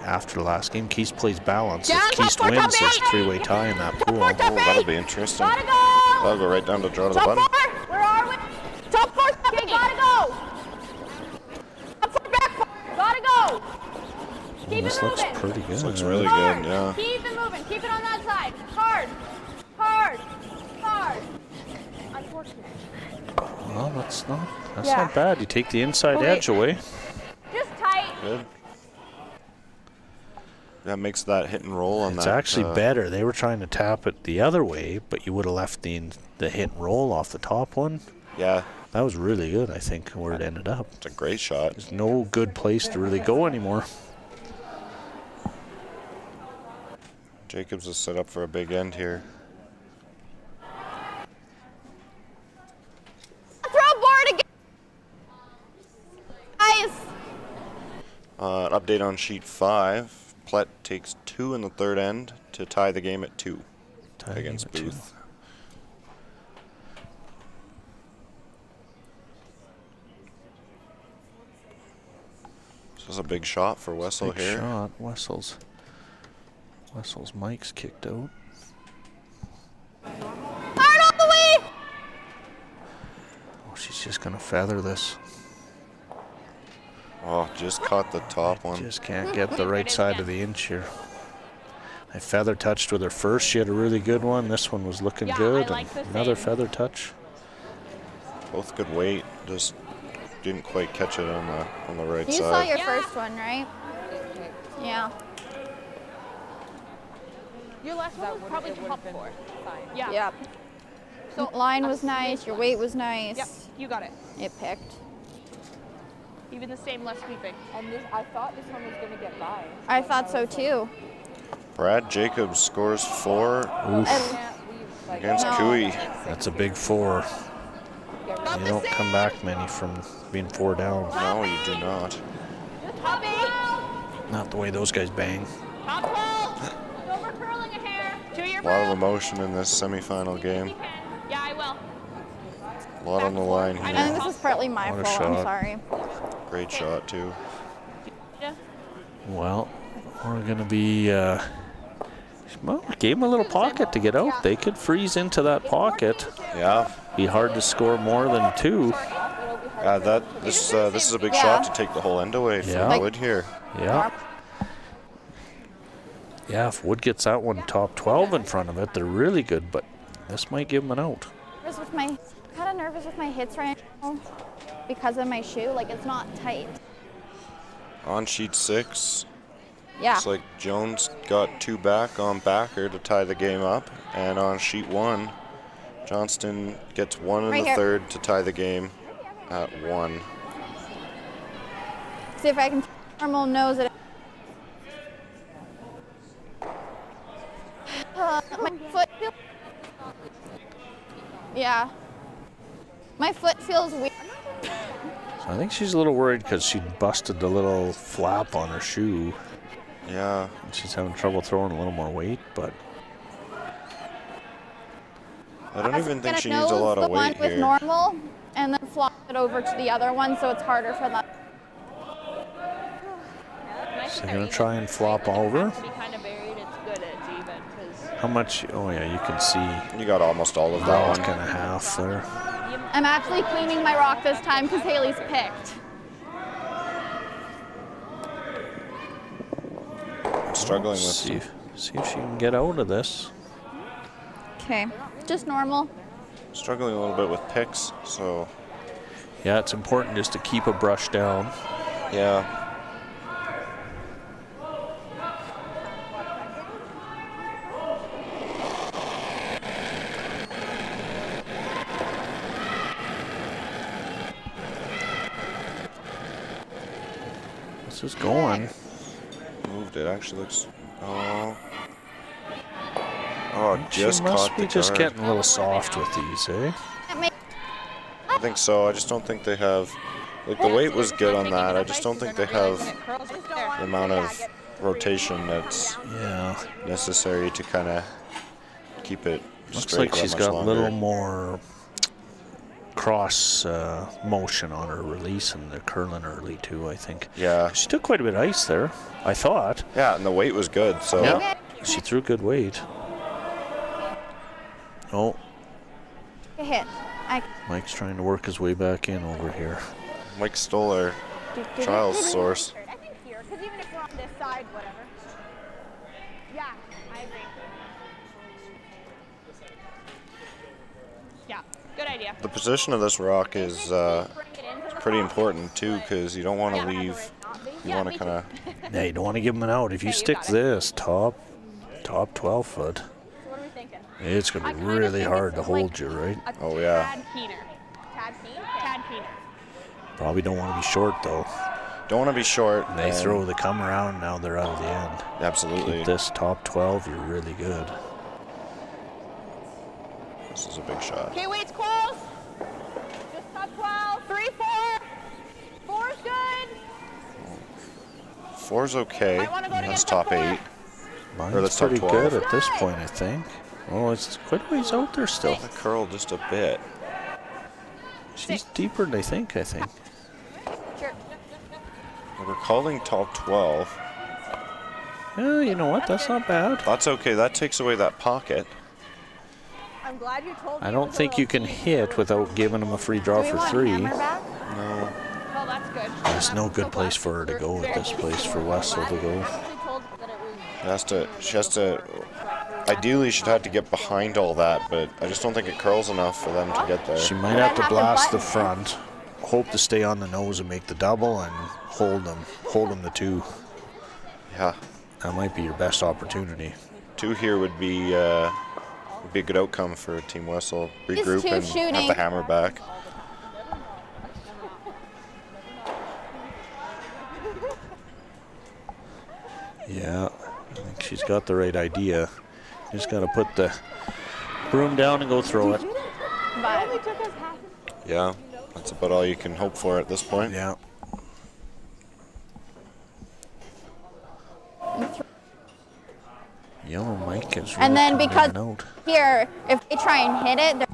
after the last game. Keast plays balance. Down, If top Keast four, top wins, there's a eight. 3-way tie in that pool. Oh, that'll be interesting. Gotta go! That'll go right down to draw to the Top button. 4. Where are we? Top 4. Okay, gotta go! Top 4, back 4. Gotta go! Keep This it looks moving. pretty good. This looks really Hard. good, yeah. Keep it moving. Keep it on that side. Hard. Hard. Hard. Unfortunate. Well, that's Yeah. not bad. You take the inside Okay. edge away. Just tight. Good. That makes that hit and roll on It's that. actually better. They were trying to tap it the other way, but you would have left the hit and roll off the top one. Yeah, That was really good, I think, where it ended up. it's a great shot. There's no good place to really go anymore. Jacobs is set up for a big end here. Throw board again. Guys. Update on sheet 5. Plett takes 2 in the third end to tie the game at 2 Tie the against game at 2. Booth. This is a big shot for Wessel Big here. shot. Wessel's mic's kicked out. Hard all the way. Oh, she's just gonna feather this. Oh, just caught the top one. Just can't get the right side of the inch here. I feather touched with her first. She had a really good one. This one was looking good. I like and the another same. feather touch. Both good weight. Just didn't quite catch it on the right You side. saw your Yeah. first one, right? Yeah. Your last one was probably top 4. Yeah. Yep. So line was nice. Your weight was nice. Yep. You got it. It picked. Even the same, less sweeping. And this, I thought this one was going to get by. I thought so too. Brad Jacobs scores 4 And against No. Cooey. That's a big 4. You don't come back many from being 4 down. No, you do not. Top 8. Not the way those guys bang. Top 12. Over curling a hair. To your A lot of breath. emotion in this semifinal game. Yeah, I will. A lot on the line and here. this is partly my What a fault. I'm shot. sorry. Great shot, too. Yeah. Well, we're going to be... well, gave them a little pocket to get out. They could freeze into that pocket. Yeah. Be hard to score more than 2. This is a big Yeah. shot to take the whole end away from Yeah. Wood here. Yeah. Yeah, if Wood gets that one top 12 in front of it, they're really good, but this might give them an out. Kind of nervous with my hits right now because of my shoe. Like it's not tight. On sheet 6, Yeah. looks like Jones got 2 back on backer to tie the game up. And on sheet 1, Johnston gets 1 in Right the here. third to tie the game at 1. See if I can normal nose it. My foot feels. Yeah. My foot feels weird. So I think she's a little worried because she busted the little flap on her shoe. Yeah. And she's having trouble throwing a little more weight, but I don't even think Gonna she needs a nose lot the of one weight with here. normal, and then flop it over to the other one, so it's harder for them. so they're going to try and flop over. To be kind of buried, it's good it's even. Because How much? Oh, yeah, you can see You got almost all of that that one. kind of half there. I'm actually cleaning my rock this time because Haley's picked. Struggling with See if she can get out of this. Okay. Just normal. struggling a little bit with picks, so Yeah, it's important just to keep a brush down. yeah. This is going. Moved it. Actually looks. Oh. Oh, just she must caught be the just guard. getting a little soft with these, eh? I think so. I just don't think they have. Like the weight was good on that. I just don't think they have the amount of rotation that's Yeah. necessary to kind of keep it Looks straight like that she's much got a longer. little more cross motion on her release and the curling early too, I think. Yeah. She took quite a bit of ice there, I thought. Yeah, and the weight was good. So Yeah. She threw good weight. Oh, Get hit. Mike's trying to work his way back in over here. Mike stole our trials source. I think here, because even if we're on this side, whatever. Yeah, I agree. Yeah, good idea. The position of this rock is Bring it into the pretty rock. important too, because you don't want to leave. You want to kind of. Yeah, you don't want to give him an out. If you Okay, you stick got it. this top 12 foot, So what are we thinking? it's going I to be kinda really think hard it's to hold like you, right? A Oh, yeah. tad keener. Tad keen? Tad keener. Probably don't want to be short though. Don't want to be short. They and- throw the come around, now they're out of the end. Absolutely. Keep this top 12, you're really good. This is a big shot. Okay, weights close. Just top 12. 3, 4. 4's good. 4's okay. Might wanna go to That's get the top four. 8. Mine's that's top pretty 12. good at this point, I think. Oh, it's quite a ways out there still. The curl just a bit. She's deeper than I think. Sure. We're calling top 12. Yeah, you know what? That's not bad. That's okay. That takes away that pocket. I'm glad you told me. I it don't was a think you little can teeny, hit so without giving them a free draw Do we for want 3. hammer back? No. Oh, that's good. There's no good place for her to go at this place for Wessel to go. She has to, ideally she'd have to get behind all that, but I just don't think it curls enough for them to get there. She might have to blast the front, hope to stay on the nose and make the double, and hold them to 2. Yeah. That might be your best opportunity. 2 here would be a good outcome for Team Wessel. Regroup and have the hammer back. Yeah, I think she's got the right idea. Just got to put the broom down and go throw it. Yeah, that's about all you can hope for at this point. Yeah. Yellow Mike is really And then coming because in and out. here, if they try and hit it,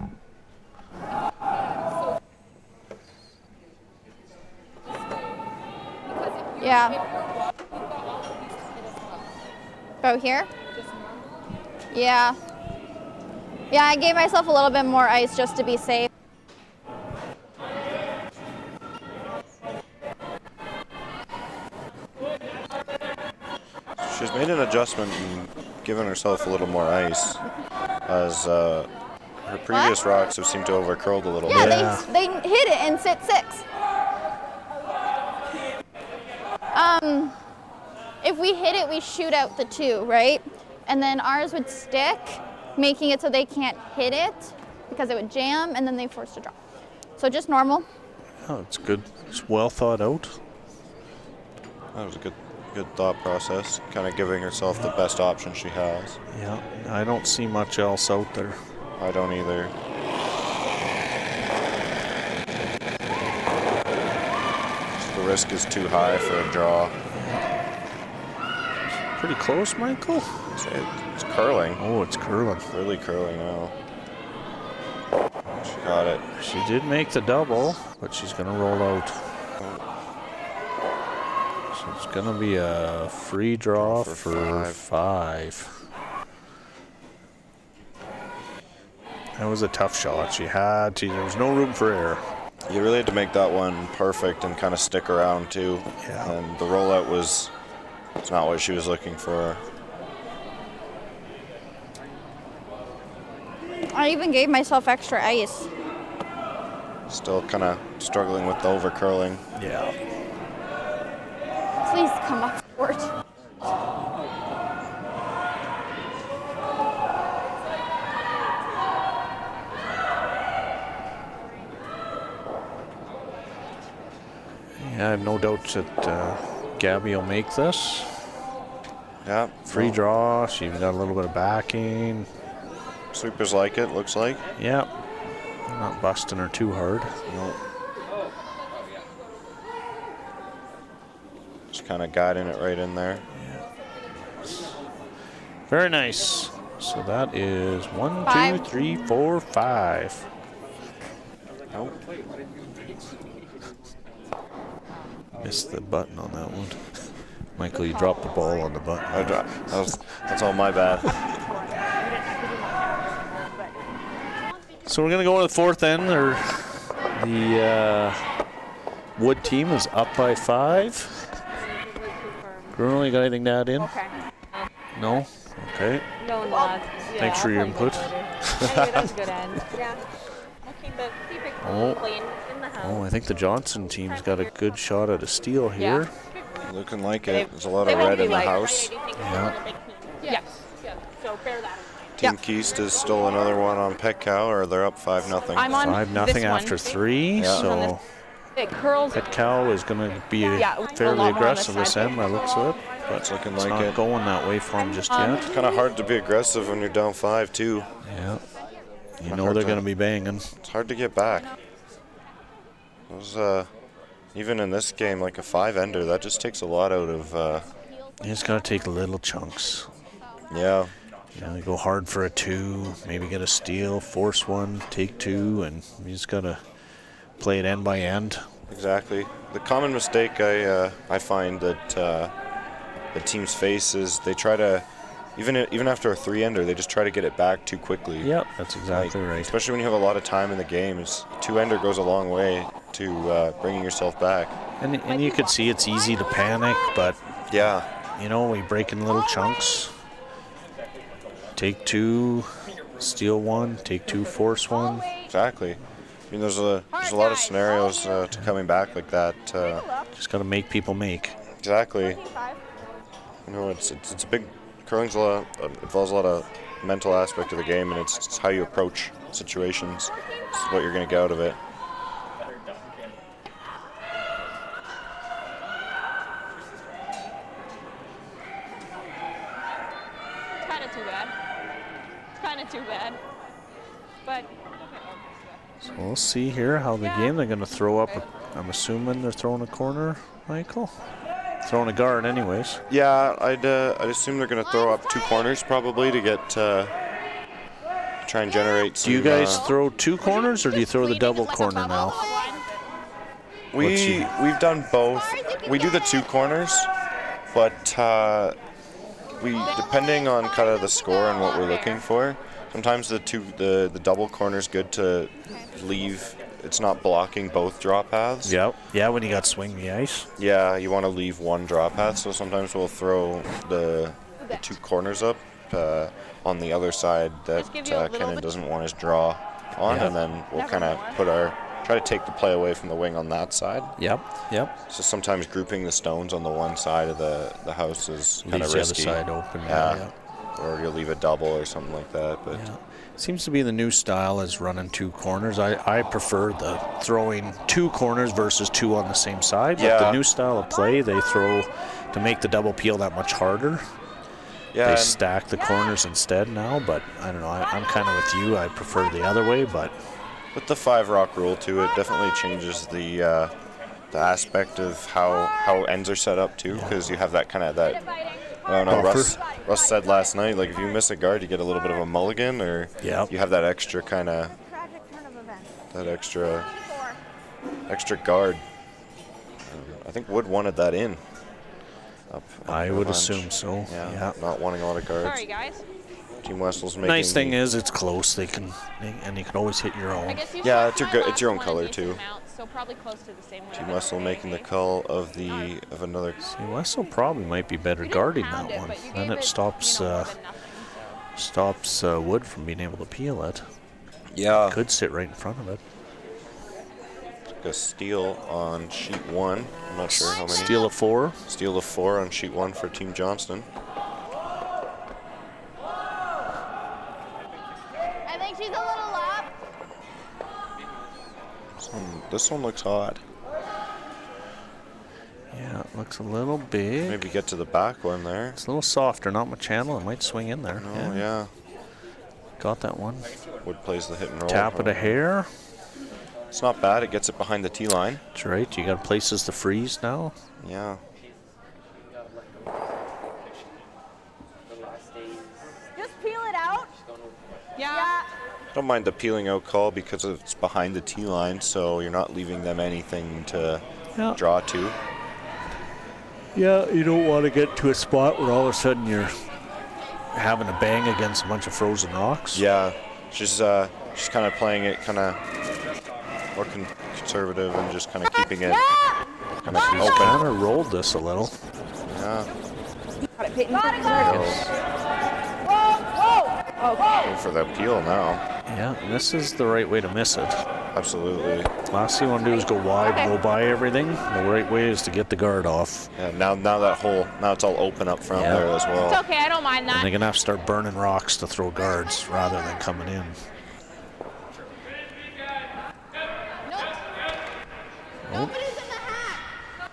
yeah. About here? Yeah. Yeah, I gave myself a little bit more ice just to be safe. She's made an adjustment and given herself a little more ice, as her previous rocks have seemed to have overcurled a little bit. Yeah, they hit it and sit 6. If we hit it, we shoot out the 2, right? And then ours would stick, making it so they can't hit it because it would jam, and then they force to drop. So just normal. Oh, it's good. It's well thought out. That was a good thought process, kind of giving herself the best option she has. Yeah, I don't see much else out there. I don't either. The risk is too high for a draw. Pretty close, Michael. It's curling. Oh, it's curling. Really curling now. She got it. She did make the double, but she's going to roll out. So it's going to be a free draw for 5. That was a tough shot. There was no room for error. You really had to make that one perfect and kind of stick around too. Yeah. And the rollout was not what she was looking for. I even gave myself extra ice. Still kind of struggling with the over curling. Yeah. Please come up forward. Yeah, I have no doubt that Gabby will make this. Yeah. Free draw. She's got a little bit of backing. Sweepers like it, looks like. Yeah. Not busting her too hard. No. Just kind of guiding it right in there. Very nice. So that is 1, 5. 2, 3, 4, 5. Nope. Missed the button on that one. Michael, you dropped the ball on the button. That's all my bad. So we're going to go to the 4th end. The Wood team is up by 5. Bruno, you got anything to add in? Okay. No? Okay. No nods. Yeah, Thanks for your I'll play input. later. Anyway, that's a good end. Yeah. Okay, but keep it clean in the house. Oh, I think the Johnson team's got a good shot at a steal here. Looking like it. There's a lot of red in the house. Yeah. Yes. So bear that. Team Keast has stole another one on Pet Cow, or they're up 5-0. I'm on 5-0 this after one. 3, Yeah. so It curls. Pet Cow is going to be Yeah, a fairly lot more on aggressive this this side. end by the looks of it. But It's looking it's like not it. going that way for him just yet. Kind of hard to be aggressive when you're down 5 too. Yeah. You Not know hard they're to- going to be banging. It's hard to get back. It was, even in this game, like a 5-ender, that just takes a lot out of. You just got to take little chunks. Yeah. You know, you go hard for a 2, maybe get a steal, force 1, take 2, and you just got to play it end by end. Exactly. The common mistake I find that the teams face is they try to, even after a 3-ender, they just try to get it back too quickly. Yep, that's exactly Like, right. Especially when you have a lot of time in the game. 2-ender goes a long way. to bringing yourself back. And you could see it's easy to panic, but Yeah. you know, we break in little chunks. Take 2, steal 1, take 2, force 1. Exactly. I mean, there's a lot of scenarios to coming back like that. Just got to make people make. Exactly. You know, it's a big curling's involves a lot of mental aspect of the game, and it's how you approach situations. It's what you're going to get out of it. It's kind of too bad. It's kind of too bad. But So we'll see here how the game they're going to throw up. I'm assuming they're throwing a corner, Michael. Throwing a guard, anyways. Yeah, I'd assume they're going to throw up 2 corners probably to get try and generate some. Do you guys throw 2 corners, or do you throw the double corner now? We've done both. We do the 2 corners, but we, depending on kind of the score and what we're looking for, sometimes the double corner is good to leave. It's not blocking both draw paths. Yep. Yeah, when you got swing the ice. Yeah, you want to leave one draw path, so sometimes we'll throw the 2 corners up on the other side that Kenan doesn't want his draw on, and then we'll kind of try to take the play away from the wing on that side. Yep. So sometimes grouping the stones on the one side of the house is kind of risky. The other side open. Yeah. Or you'll leave a double or something like that. But yeah. Seems to be the new style is running 2 corners. I prefer the throwing 2 corners versus 2 on the same side. But the new style of play, they throw to make the double peel that much harder. Yeah, they stack the corners instead now, but I don't know. I'm kind of with you. I prefer the other way, but with the 5 rock rule too, it definitely changes the aspect of how ends are set up too, because you have that kind of that. I don't know. Russ said last night, like if you miss a guard, you get a little bit of a mulligan, or you have that extra kind of extra guard. I think Wood wanted that in. I would assume so. Yeah. Not wanting a lot of guards. Sorry, guys. Team Wessel's making. Nice thing is it's close. And you can always hit your own. Yeah, it's your own color too. So probably close to the same way. Team Wessel making the call of another. See, Wessel probably might be better guarding that one. Then it stops Wood from being able to peel it. Yeah. Could sit right in front of it. Took a steal on sheet 1. I'm not sure how many. Steal of 4. Steal of 4 on sheet 1 for Team Johnston. I think she's a little up. This one looks odd. Yeah, it looks a little big. Maybe get to the back one there. It's a little softer, not much channel. It might swing in there. Oh, yeah. Got that one. Wood plays the hit and roll. Tap it a hair. It's not bad. It gets it behind the tee line. That's right. You got places to freeze now. Yeah. Just peel it out. Yeah. Don't mind the peeling out call because it's behind the tee line, so you're not leaving them anything to draw to. Yeah, you don't want to get to a spot where all of a sudden you're having a bang against a bunch of frozen rocks. Yeah, she's kind of playing it kind of more conservative and just kind of keeping it kind of open. Kind of rolled this a little. Yeah. Go for that peel now. Yeah, and this is the right way to miss it. Absolutely. Last thing you want to do is go wide, roll by everything. The right way is to get the guard off. Yeah, now it's all open up front there as well. It's okay, I don't mind that. And they're going to have to start burning rocks to throw guards rather than coming in. Nobody's in the hat.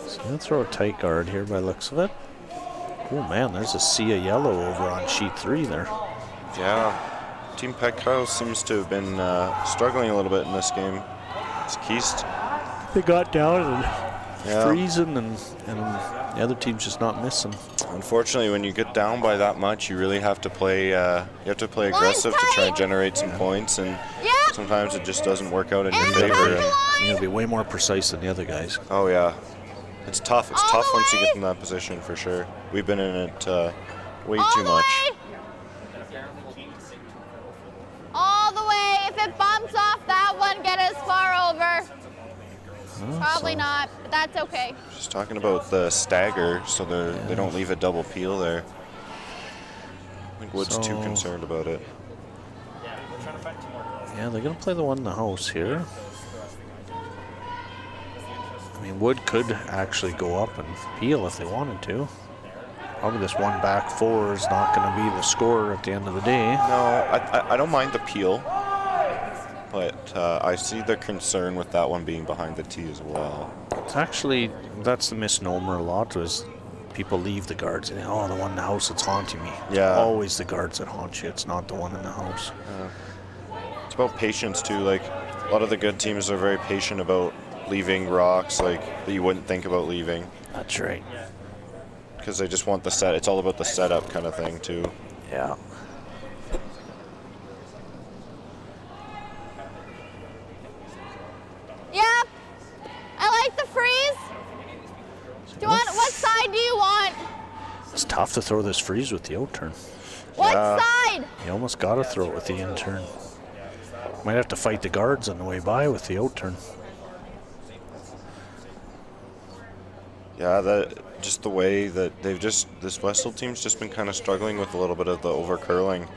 So I'm going to throw a tight guard here by the looks of it. Oh man, there's a sea of yellow over on sheet 3 there. Yeah. Team Petco seems to have been struggling a little bit in this game. It's Keast. They got down and freezing, and the other team's just not missing. Unfortunately, when you get down by that much, you really have to play. You have to play aggressive to try and generate some points, and sometimes it just doesn't work out in your favor. You got to be way more precise than the other guys. Oh yeah. It's tough. It's All tough the once you way. get in that position for sure. We've been in it way All too the much. way. All the way. If it bumps off that one, get as far over. Probably not, but that's okay. Just talking about the stagger, so they don't leave a double peel there. I think Wood's too concerned about it. Yeah, they're going to play the one in the house here. I mean, Wood could actually go up and peel if they wanted to. Probably this one back four is not going to be the score at the end of the day. No, I don't mind the peel, but I see the concern with that one being behind the tee as well. It's actually, that's the misnomer a lot, is people leave the guards and, oh, the one in the house that's haunting me. Yeah. It's always the guards that haunt you. It's not the one in the house. It's about patience too. Like a lot of the good teams are very patient about leaving rocks like that you wouldn't think about leaving, That's right. because they just want the set. It's all about the setup kind of thing too. Yeah. Yep. I like the freeze. Do you want, what side do you want? It's tough to throw this freeze with the out-turn. What Yeah. side? You almost got to throw it with the in-turn. Might have to fight the guards on the way by with the out-turn. Yeah, that just the way that this Wessel team's just been kind of struggling with a little bit of the over curling.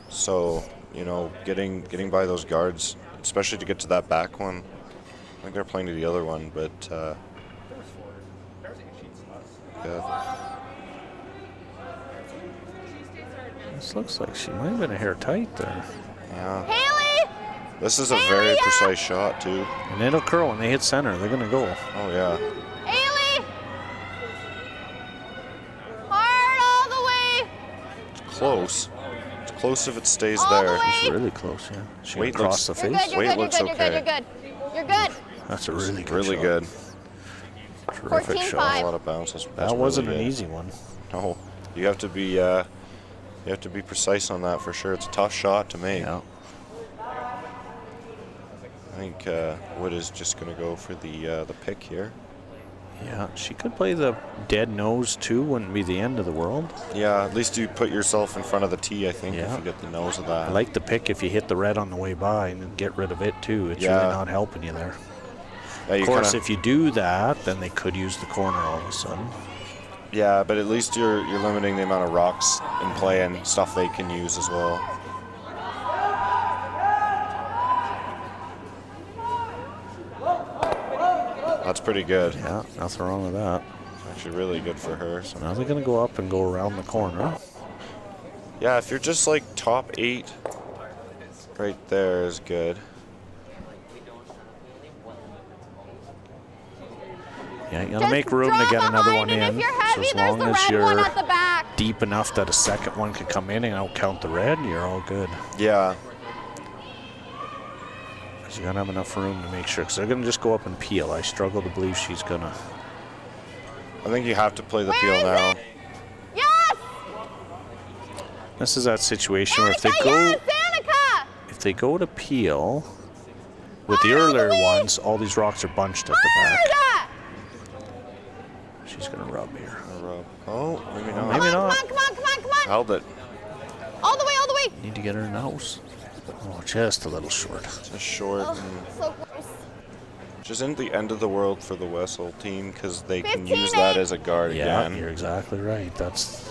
So, you know, getting by those guards, especially to get to that back one. I think they're playing to the other one, but yeah. This looks like she might have been a hair tight there. Yeah. Haley! This is a very precise shot too. And it'll curl when they hit center. They're going to go. Oh yeah. Haley! Hard all the way! It's close. It's close if it stays All the there. way. It's really close, yeah. She Weight across looks- the You're face. good, you're Weight good, you're looks good, you're good, you're okay. good. You're good. That's a really good Really shot. good. Terrific 14-5. shot. A lot of bounce. That's That wasn't really an good. easy one. No, you have to be precise on that for sure. It's a tough shot to make. Yeah. I think Wood is just going to go for the pick here. Yeah, she could play the dead nose too. Wouldn't be the end of the world. Yeah, at least you put yourself in front of the tee, I think, Yeah. if you get the nose of that. I like the pick if you hit the red on the way by and get rid of it too. It's really Yeah. not helping you there. Yeah, you Of course, kinda- if you do that, then they could use the corner all of a sudden. yeah, but at least you're limiting the amount of rocks in play and stuff they can use as well. That's pretty good. Yeah, nothing wrong with that. Actually, really good for her. So Now they're going to go up and go around the corner. yeah, if you're just like top 8, right there is good. Yeah, you got to Just make room to draw get another one behind, and in. if you're heavy, So as there's long the as red one you're at the back. deep enough that a second one could come in and I'll count the red, you're all good. Yeah, Because you got to have enough room to make sure. Because they're going to just go up and peel. I struggle to believe she's going to. I think you have to play the Where peel is now. it? Yes! This is that situation where if they Annika, go, yes, Annika! if they go to peel with the earlier ones, all these rocks are bunched at the back. Annika! She's going to rub here. Oh, maybe not. Maybe not. Come on. Held it. All the way. Need to get her in the house. Oh, just a little short. Just short. And So close. just in the end of the world for the Wessel team because they can 15-8. use that as a guard Yeah, again. you're exactly right. That's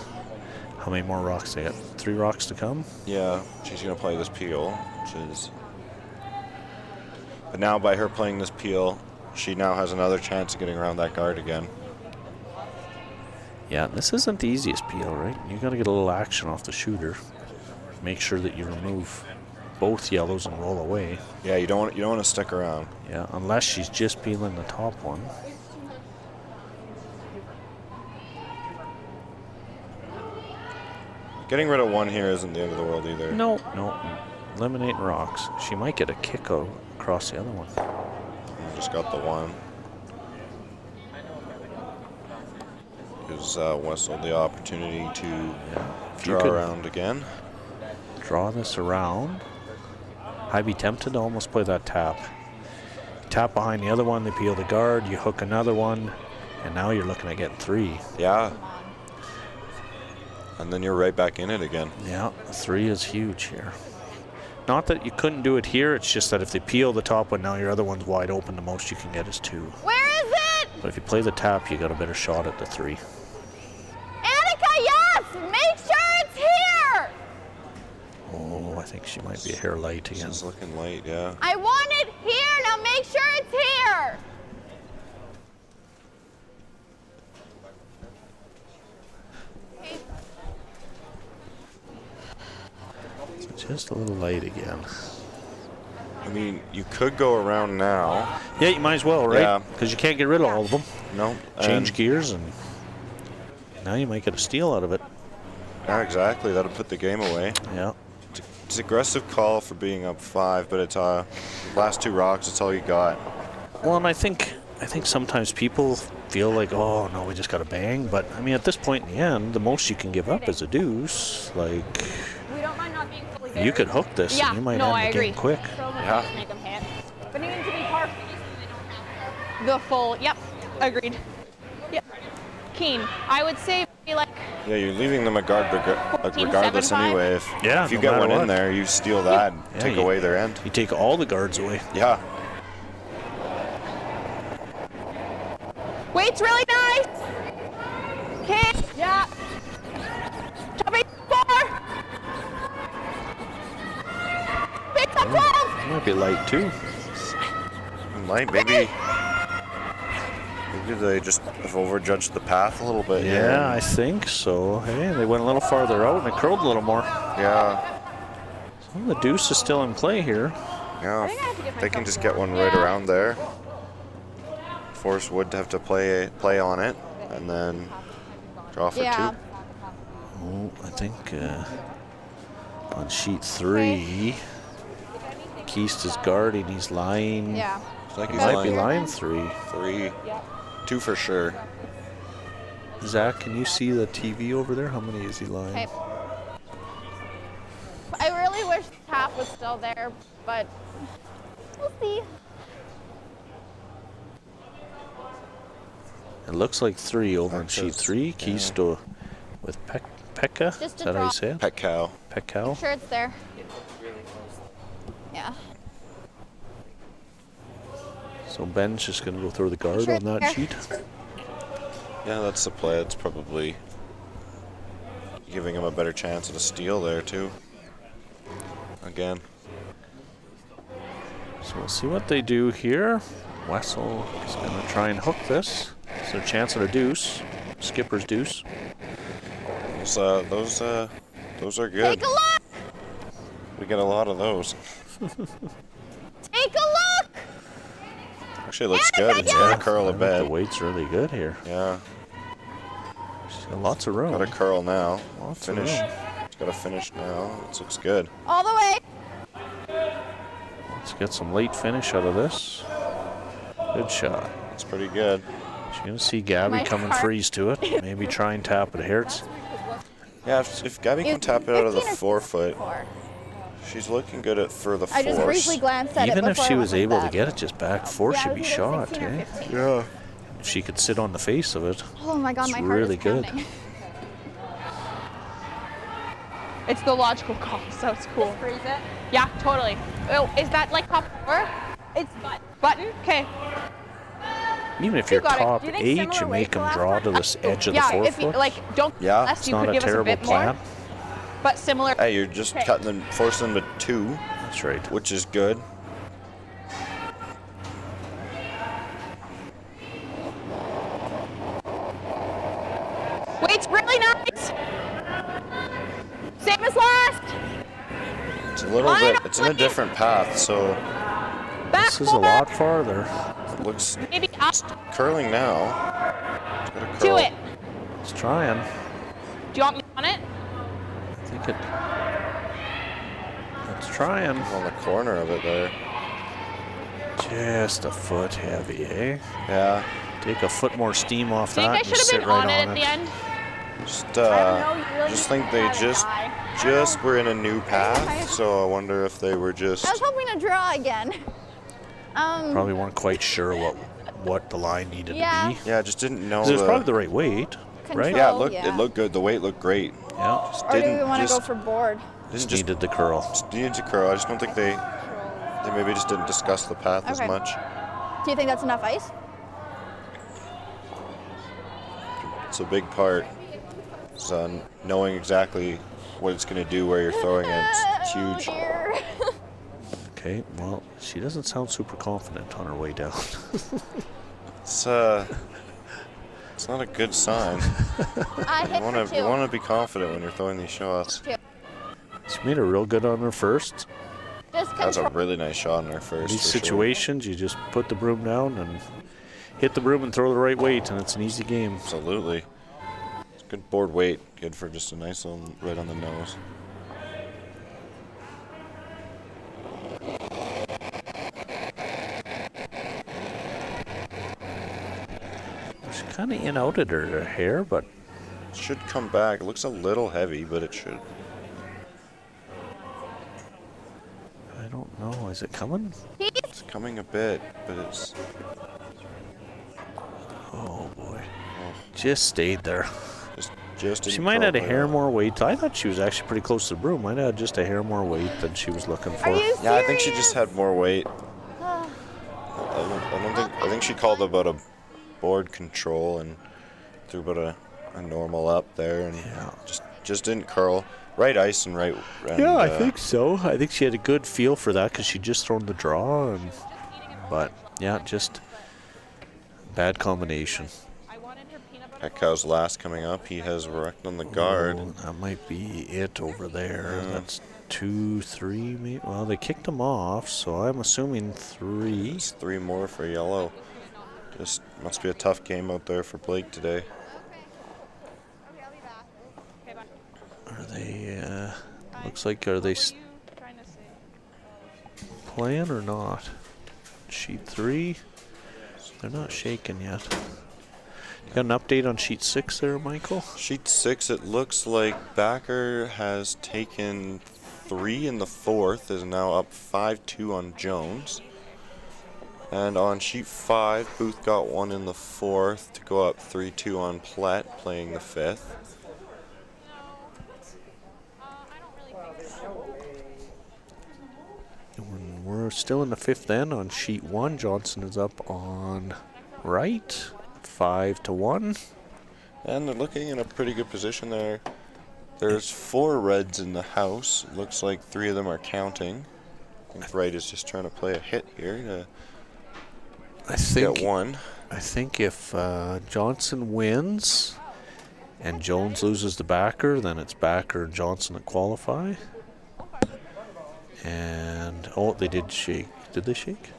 how many more rocks they got? 3 rocks to come. Yeah, she's going to play this peel, which is. But now by her playing this peel, she now has another chance of getting around that guard again. Yeah, this isn't the easiest peel, right? You got to get a little action off the shooter. Make sure that you remove both yellows and roll away. Yeah, you don't want to stick around. Yeah, unless she's just peeling the top one. Getting rid of one here isn't the end of the world either. No. Eliminating rocks. She might get a kick across the other one. Just got the one. Gives Wessel the opportunity to If you draw could around again. draw this around, I'd be tempted to almost play that tap. Tap behind the other one, they peel the guard, you hook another one, And now you're looking at getting 3. Yeah. And then you're right back in it again. Yeah, 3 is huge here. Not that you couldn't do it here, it's just that if they peel the top one, now your other one's wide open, the most you can get is 2. Where is it? But if you play the tap, you got a better shot at the 3. Annika, yes! Make sure it's here! Oh, I think she might be a hair light again. She's looking light, yeah. I want it here, now make sure it's here! Just a little light again. I mean, you could go around now. Yeah, you might as well, right? Yeah. Because you can't get rid of all of them. No. Change and- gears, and now you might get a steal out of it. Yeah, exactly. That'll put the game away. Yeah. It's an aggressive call for being up 5, but it's last 2 rocks. That's all you got. Well, and I think sometimes people feel like, oh no, we just got to bang. But I mean, at this point in the end, the most you can give up is a deuce. Like, We don't mind not being fully you could hook this, Yeah, and you might no, end I the agree. game quick. Yeah. Make them hit. But it needs to be par. The full, yep, agreed. Yep. Keen. I would say maybe like Yeah, you're leaving them a guard regardless 14-7-5. anyway. Yeah, If you no get matter one in what. there, you steal that and Yeah, take you- away their end. You take all the guards away. Yeah. weight's really nice. Okay. Yeah. Chopping 4. Big top 12. It might be light too. Might maybe they just have overjudged the path a little bit. Yeah, I think so. Hey, they went a little farther out and it curled a little more. Yeah. Well, the deuce is still in play here. Yeah. If they can just get one right around there. Force would have to play on it and then draw for Yeah. 2. Oh, I think on sheet 3, Keast is guarding. He's lying. Yeah. It's like He he's might be lying. lying 3. 3. 2 for sure. Zach, can you see the TV over there? How many is he lying? Okay. I really wish the tap was still there, but we'll see. It looks like 3 over on sheet Pekka's- 3. yeah. Keast with Pekka. Just Is a that how you drop. say it? Pet cow. Pekka. Sure it's there. Yeah. So Ben's just going to go throw the guard Sure on that there. sheet. Yeah, that's the play. It's probably giving him a better chance at a steal there too. Again. So we'll see what they do here. Wessel is going to try and hook this. It's their chance at a deuce. Skipper's deuce. Those are good. Take a look! We get a lot of those. Take a look! Actually, it looks good. He's got to curl a The bit. weight's really good here. Yeah, She's got lots of room. got to curl now. Lots of Finish. room. He's got to finish now. This looks good. All the way. Let's get some late finish out of this. Good shot. It's pretty good. She's going to see Gabby My come and heart. freeze to it. Maybe try and tap it. Hertz. Yeah, if Gabby can tap it out of the 15 or 4-foot, she's looking good at for the I just briefly force. glanced at Even it if before she I was went able like to that. get it just back, four Yeah, should it be was either shot. 16 or Eh? 15. Yeah. If she could sit on the face of it. Oh my god, It's my heart really is good. pounding. It's the logical call, so it's cool. Freeze it. Yeah, totally. Oh, is that like top 4? It's butt. Button? Okay. Even if You you're got it. top Do you think 8, similar you weight make to them last draw time? to this edge of the Yeah, 4 if you foot. like don't Yeah. unless It's you not could a give us a terrible bit plan. more. But similar. Hey, you're just forcing them to 2, That's right. which is good. Weight's really nice. Same as last. It's a little Line bit. up, It's in a Lee. different path, so Back This is a four. lot farther. it looks Maybe up curling now. It's gotta to curl. it. It's trying. Do you want me on it? I think it. It's trying. On the corner of it there. Just a foot heavy, eh? Yeah. Take a foot more steam off Think that I and should just have sit been right on it on at the it. end. Just I don't know, you really just need think to they have an eye. just were in a new path, so I wonder if they were just. I was hoping to draw again. Probably weren't quite sure what what the line needed Yeah. to be. Yeah, I just didn't know 'Cause it was probably the right weight, right? Control. Yeah, it looked good. The weight looked great. Yeah. Just Or do we didn't want to go just for board? just Needed the curl. needed to curl. I just don't think they maybe just didn't discuss the path as Okay. much. Do you think that's enough ice? It's a big part. So knowing exactly what it's going to do, where you're throwing it, it's huge. Dear. Okay, well, she doesn't sound super confident on her way down. It's not a good sign. I hit for two. You want to be confident when you're throwing these shots. She made it real good on her first. Just That was a control. really nice shot in her first. These for sure. situations, you just put the broom down and hit the broom and throw the right weight, and it's an easy game. Absolutely. It's good board weight. Good for just a nice little right on the nose. She's kind of in out at her hair, but It should come back. It looks a little heavy, but it should. I don't know. Is it coming? It's coming a bit, but it's. Oh boy. Just stayed there. Just She didn't might have had a curl hair right more weight. I thought she was actually pretty close to the broom. Might have had just a hair more weight than she was looking for. Are you Yeah, I think she serious? just had more weight. I don't think. I think she called about a board control and threw about a normal up there, and Yeah. just didn't curl. Right ice and right. And, Yeah, I think so. I think she had a good feel for that because she'd just thrown the draw. But, yeah, just bad combination. Eckow's last coming up. He has wrecked on the guard. Oh, that might be it over there. That's 2, 3, maybe. Well, they kicked him off, so I'm assuming 3. It's 3 more for yellow. Just must be a tough game out there for Blake today. Are they, looks like, are they playing or not? Sheet 3? They're not shaking yet. You got an update on sheet 6 there, Michael? Sheet 6, it looks like Backer has taken 3 in the 4th, is now up 5-2 on Jones. And on sheet 5, Booth got 1 in the 4th to go up 3-2 on Platt, playing the 5th. We're still in the 5th end on sheet 1. Johnson is up on right, 5-1. And they're looking in a pretty good position there. There's 4 reds in the house. It looks like 3 of them are counting. I think Wright is just trying to play a hit here to I think get 1. I think if Johnson wins and Jones loses the backer, then it's Backer and Johnson that qualify. And oh, they did shake. Did they shake?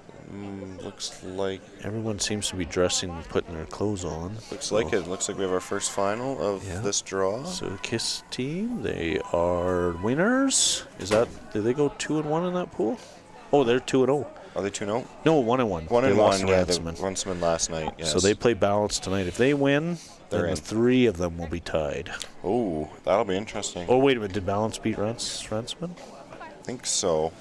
Looks like Everyone seems to be dressing and putting their clothes on. looks like it. Looks like we have our first final of Yeah. this draw. So the KISS team, they are winners. Is that, did they go 2-1 in that pool? Oh, they're 2-0. Are they 2-0? No, 1-1. 1 They and lost 1. to Yeah, they Ransman. Ransman last night. Yes. So they play balance tonight. If they win, They're then in. the 3 of them will be tied. Oh, that'll be interesting. Oh, wait a minute. Did balance beat Ransman? I think so.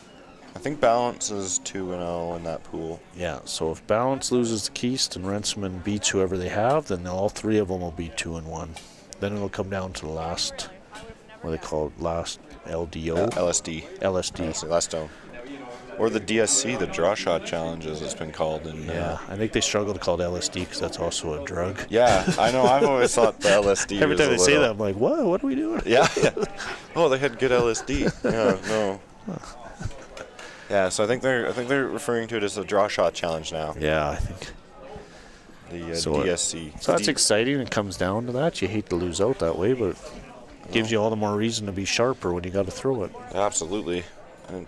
I think Balance is 2-0 in that pool. Yeah, so if Balance loses to Keast and Rensman beats whoever they have, then all 3 of them will be 2-1. Then it'll come down to the last, what do they call it, last LDO? LSD. LSD. Last stone. Or the DSC, the draw shot challenge, as it's been called. In, Yeah, I think they struggle to call it LSD because that's also a drug. Yeah, I know. I've always thought the LSD Every was time a they say little- that, I'm like, what? What are we doing? Yeah. Oh, they had good LSD. Yeah, no. Yeah, so I think they're referring to it as a draw shot challenge now. Yeah, I think. The So DSC. So that's exciting. It comes down to that. You hate to lose out that way, but it gives you all the more reason to be sharper when you got to throw it. Absolutely. And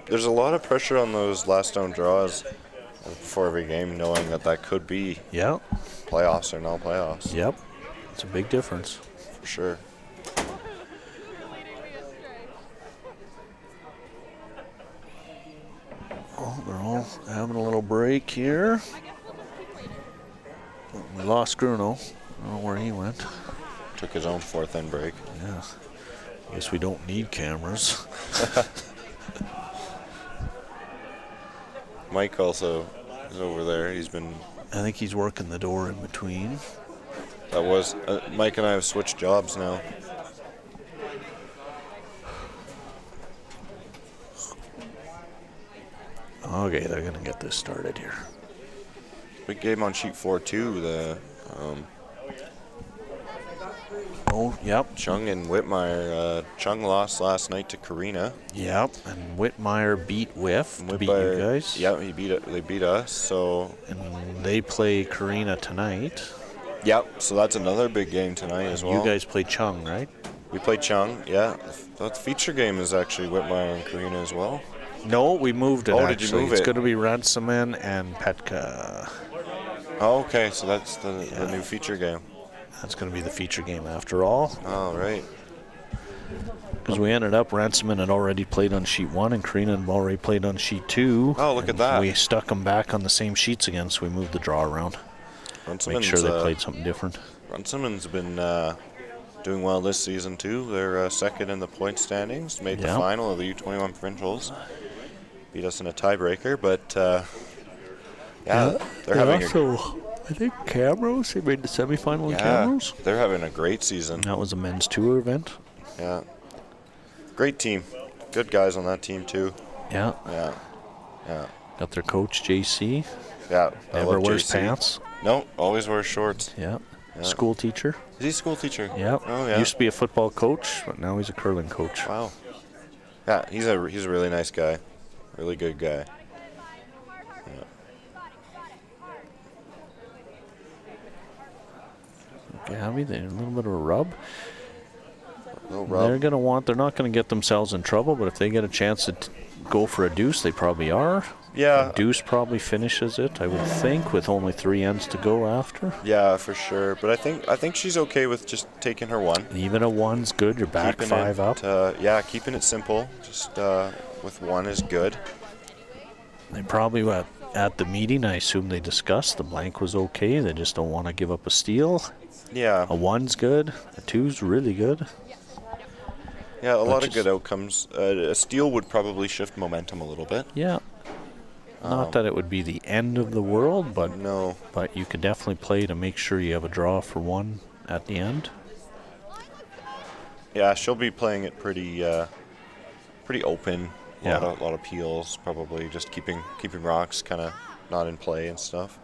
there's a lot of pressure on those last stone draws before every game, knowing that could be Yeah. playoffs or no playoffs. Yep. It's a big difference. For sure. Oh, they're all having a little break here. We lost Bruno. I don't know where he went. Took his own 4th end break. Yeah. I guess we don't need cameras. Mike also is over there. He's been I think he's working the door in between. That was Mike and I have switched jobs now. Okay, they're gonna get this started here. Big game on sheet 4 too. The Oh, yep. Chung and Whitmire. Chung lost last night to Karina. Yep, and Whitmire beat Whiff to beat you Whitmire- guys. Yeah, they beat us. So And they play Karina tonight. yep. So that's another big game tonight as well. You guys play Chung, right? We play Chung. Yeah, that feature game is actually Whitmire and Karina as well. No, we moved it. Oh, actually. did you move It's it? going to be Ransomman and Petka. Oh, okay. So that's the new feature game. That's going to be the feature game after all. Oh, right. Because we ended up, Ransomman had already played on sheet 1 and Karina had already played on sheet 2. Oh, look at and that. We stuck them back on the same sheets again, so we moved the draw around. Make sure they played something different. Runciman's been doing well this season too. They're second in the point standings. Made the Yeah. final of the U21 provincials. Beat us in a tiebreaker, but they're having I think Camrose, they made the semifinal in Camrose. they're having a great season. That was a men's tour event. Yeah, great team. Good guys on that team too. Yeah. Yeah. Got their coach, JC. Yeah. I Never love wears JC. pants. No, always wears shorts. Yeah. School teacher. Is he a school teacher? Yeah. Oh yeah. Used to be a football coach, but now he's a curling coach. Wow. Yeah, he's a really nice guy. Really good guy. Gabby, they a little bit of a rub. No They're rub. they're not going to get themselves in trouble, but if they get a chance to go for a deuce, they probably are. Yeah. A deuce probably finishes it, I would think, with only 3 ends to go after. Yeah, for sure. But I think she's okay with just taking her one. Even a 1's good, you're back Keeping 5 it, up. keeping it simple. Just with 1 is good. They probably at the meeting, I assume they discussed the blank was okay. They just don't want to give up a steal. Yeah. A 1's good, a 2's really good. Yeah, a lot of just- good outcomes. A steal would probably shift momentum a little bit. Yeah. Not that it would be the end of the world, but No. but you could definitely play to make sure you have a draw for 1 at the end. Yeah, she'll be playing it pretty open. Yeah. A lot of peels, probably just keeping rocks kind of not in play and stuff.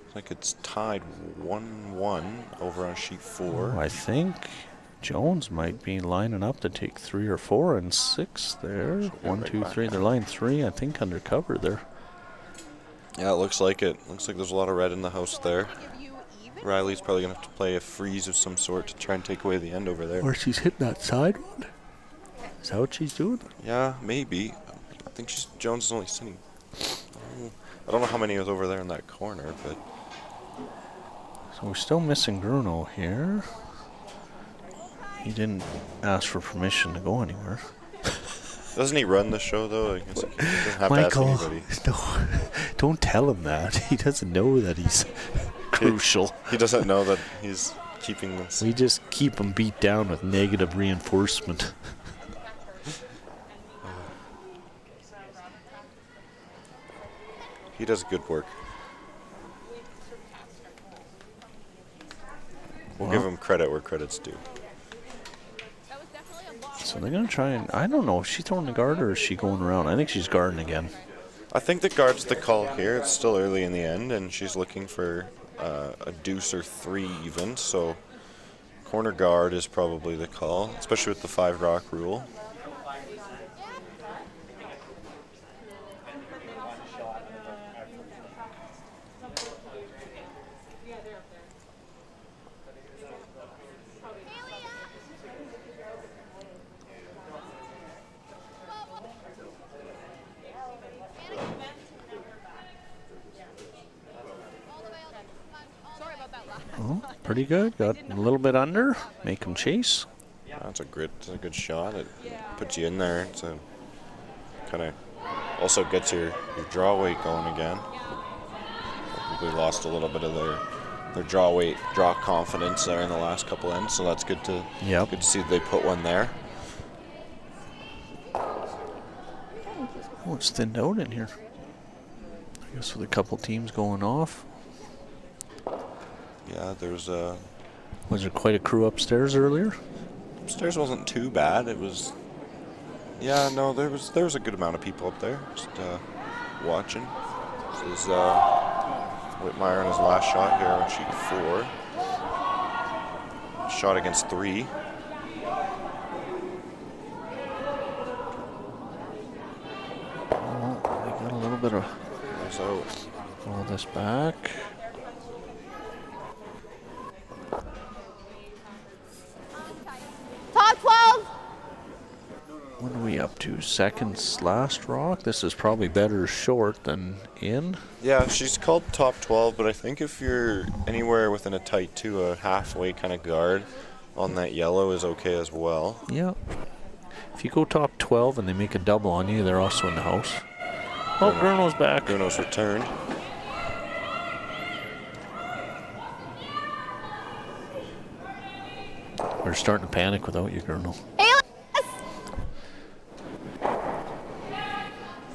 I think it's tied 1-1 over on sheet 4. I think Jones might be lining up to take 3 or 4 and 6 there. 1, 2, 3. They're line 3, I think, under cover there. Yeah, it looks like it. Looks like there's a lot of red in the house there. Riley's probably going to have to play a freeze of some sort to try and take away the end over there. Or she's hitting that side one. Is that what she's doing? Yeah, maybe. I think Jones is only sitting. I don't know how many was over there in that corner, but So we're still missing Bruno here. He didn't ask for permission to go anywhere. doesn't he run the show though? I guess he doesn't have Michael, to ask anybody. no, don't tell him that. He doesn't know that he's crucial. He doesn't know that he's keeping this. We just keep him beat down with negative reinforcement. He does good work. We'll give him credit where credit's due. So they're going to try and... I don't know. Is she throwing the guard or is she going around? I think she's guarding again. I think the guard's the call here. It's still early in the end, and she's looking for a deuce or 3 even. So corner guard is probably the call, especially with the 5 rock rule. Pretty good. Got a little bit under. Make him chase. That's a good shot. It puts you in there. It's a kind of also gets your draw weight going again. Probably lost a little bit of their draw confidence there in the last couple ends, so that's good to Yep. good to see that they put one there. Oh, it's thinned out in here. I guess with a couple teams going off. Yeah, there's Was there quite a crew upstairs earlier? upstairs wasn't too bad. It was, yeah, no, there was a good amount of people up there just watching. This is Whitmire on his last shot here on sheet 4. Shot against 3. Oh, they got a little bit of So roll this back. Top 12. What are we up to? Seconds last rock? This is probably better short than in. yeah, she's called top 12, but I think if you're anywhere within a tight 2, a halfway kind of guard on that yellow is okay as well. Yeah. If you go top 12 and they make a double on you, they're also in the house. Oh, Bruno's back. Bruno's returned. We're starting to panic without you, Bruno. Alias!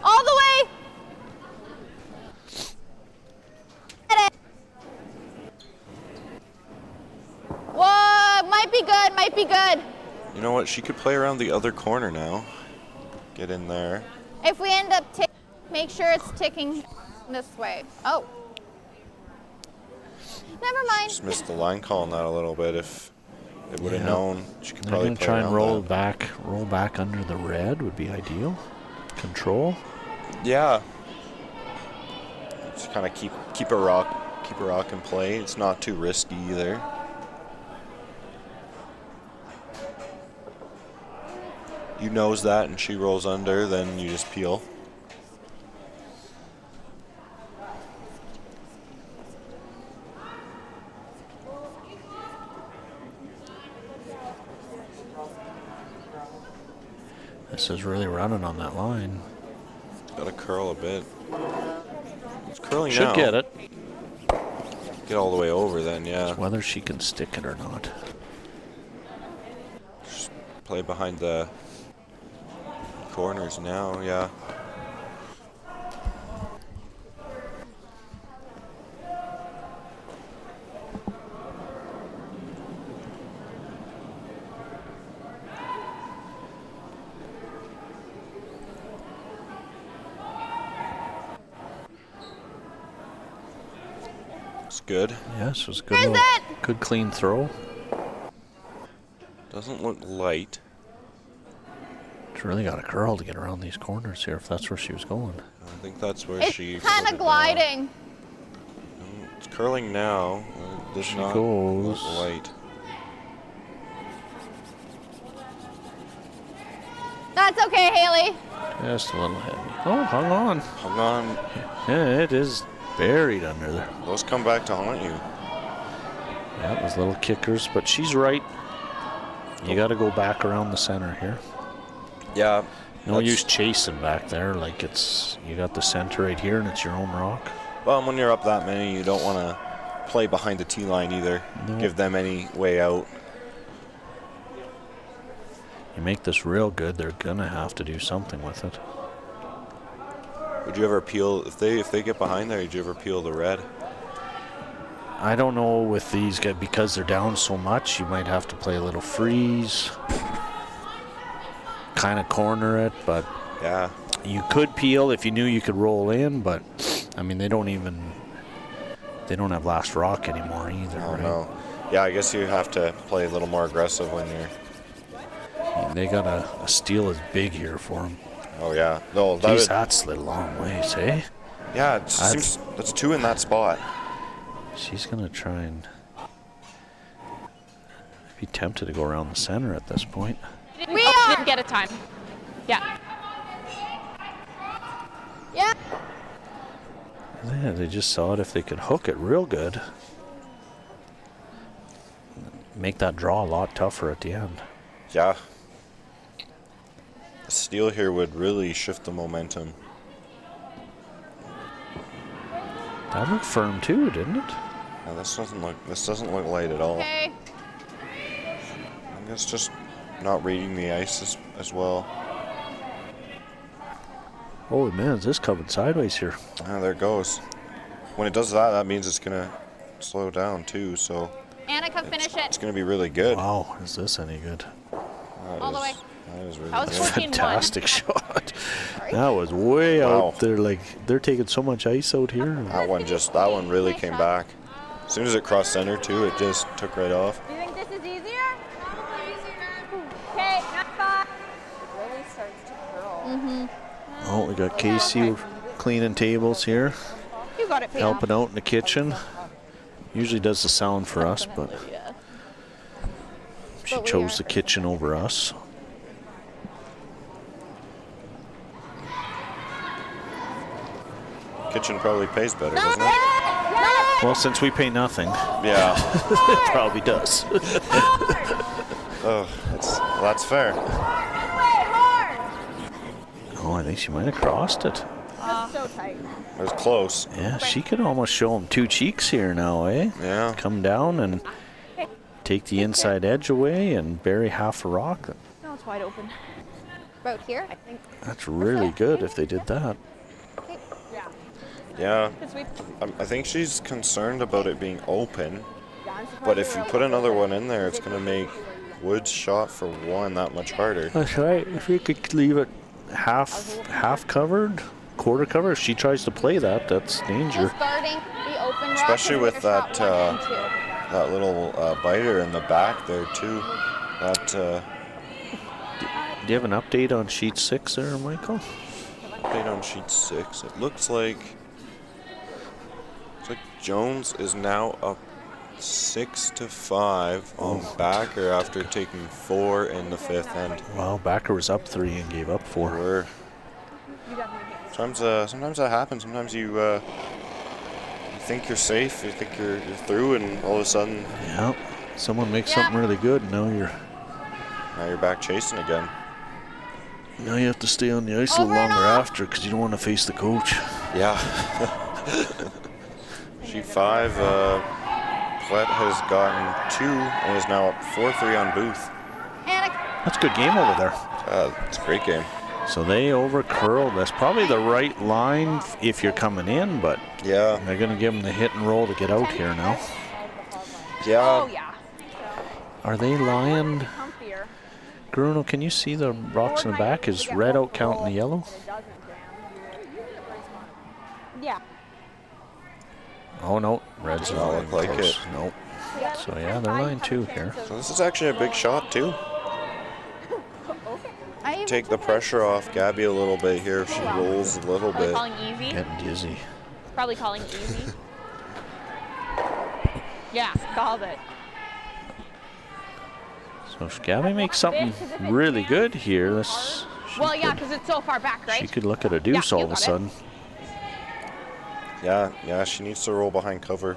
All the way! Get it. Whoa, might be good, might be good. You know what? She could play around the other corner now. Get in there. If we end up make sure it's ticking this way. Oh. Never mind. Just missed the line call on that a little bit. If it would have known, she could They're probably going to play try and around that. roll back under the red would be ideal. Control. Yeah. Just kind of keep a rock in play. It's not too risky either. You nose that and she rolls under, then you just peel. This is really running on that line. Got to curl a bit. It's curling Should now. get it. Get all the way over then, yeah. Whether she can stick it or not. Just play behind the corners now, yeah. It's good. Yes, it was a good, Where's that? good clean throw. Doesn't look light. She's really got a curl to get around these corners here if that's where she was going. I think that's where It's she kind put of it gliding. down. It's curling now. Does She not goes. look light. That's okay, Haley. Just a little heavy. Oh, hung on. Hung on. Yeah, it is buried under there. Those come back to haunt you. Yeah, those little kickers, but she's right. You got to go back around the center here. Yeah. No use chasing back there. Like you got the center right here, and it's your own rock. Well, when you're up that many, you don't want to play behind the tee line either. No. Give them any way out. You make this real good, they're gonna have to do something with it. Would you ever peel if they get behind there? Would you ever peel the red? I don't know with these guys because they're down so much. You might have to play a little freeze, kind of corner it, but Yeah. you could peel if you knew you could roll in. But I mean, they don't have last rock anymore either. Oh right? no. Yeah, I guess you have to play a little more aggressive when you're. They got a steal is big here for them. Oh yeah. No, that Jeez, would, that slid a long ways, eh? yeah. It seems that's 2 in that spot. She's gonna try and be tempted to go around the center at this point. We She are. didn't get a time. Yeah. Yeah. Yeah, they just saw it if they could hook it real good. Make that draw a lot tougher at the end. Yeah. A steal here would really shift the momentum. That looked firm too, didn't it? Yeah, this doesn't look light at all. Okay. I think it's just not reading the ice as well. Holy man, is this coming sideways here? Ah, there it goes. When it does that, that means it's gonna slow down too. So Annika, finish it's it. gonna be really good. Wow, is this any good? That All the is- way. That is really That was good. 14-1. Fantastic shot. That was way Wow. out there. Like they're taking so much ice out here. That one really came back. As soon as it crossed center too, it just took right off. Do you think this is easier? Okay, next spot. Really starts to curl. Oh, we got Casey cleaning tables here, You got it, Peyton. helping out in the kitchen. Usually does the sound for us, but Yeah. she But we chose are- the kitchen over us. Kitchen probably pays better, doesn't it? Well, since we pay nothing, Yeah. it probably does. Oh, that's fair. Oh, I think she might have crossed it. So tight. It was close. Yeah, she could almost show him two cheeks here now, eh? Yeah. Come down and take the inside edge away and bury half a rock. No, it's wide open. About here, I think. That's really good if they did that. Yeah. Because we I think she's concerned about it being open, but if you put another one in there, it's gonna make Wood's shot for one that much harder. That's right. If you could leave it half covered, quarter covered, if she tries to play that, that's danger. Just guarding the open rock. Especially and with your shot that, one and two. That little biter in the back there too. That Do you have an update on sheet 6 there, Michael? update on sheet 6. It looks like Jones is now up 6-5 on Backer after taking 4 in the 5th end. Well, Backer was up 3 and gave up 4. We're sometimes that happens. Sometimes you think you're safe, you think you're through, and all of a sudden Yeah. Someone makes something really good, and now you're back chasing again. Now you have to stay on the ice a little Over and longer off. after because you don't want to face the coach. Yeah. Sheet 5, Plett has gotten 2 and is now up 4-3 on Booth. Annika, That's a good game over there. It's a great game. So they over curl. That's probably the right line if you're coming in, but Yeah. they're going to give them the hit and roll to get out here now. Yeah. Oh, yeah. Are they lying? Comfier. Bruno, can you see the rocks in the back? Is red out counting the yellow? Yeah. Oh, no. Red's not look like close. it. Nope. So, yeah, they're line 2 here. So this is actually a big shot too. I even Take the pressure off Gabby a little bit here if she rolls a little Probably bit. calling easy. Getting dizzy. Probably calling easy. Yeah, called it. So if Gabby makes something really good here, this Well, yeah, because it's so far back, right? she could look at a deuce Yeah, all you of a got it. sudden. Yeah, she needs to roll behind cover.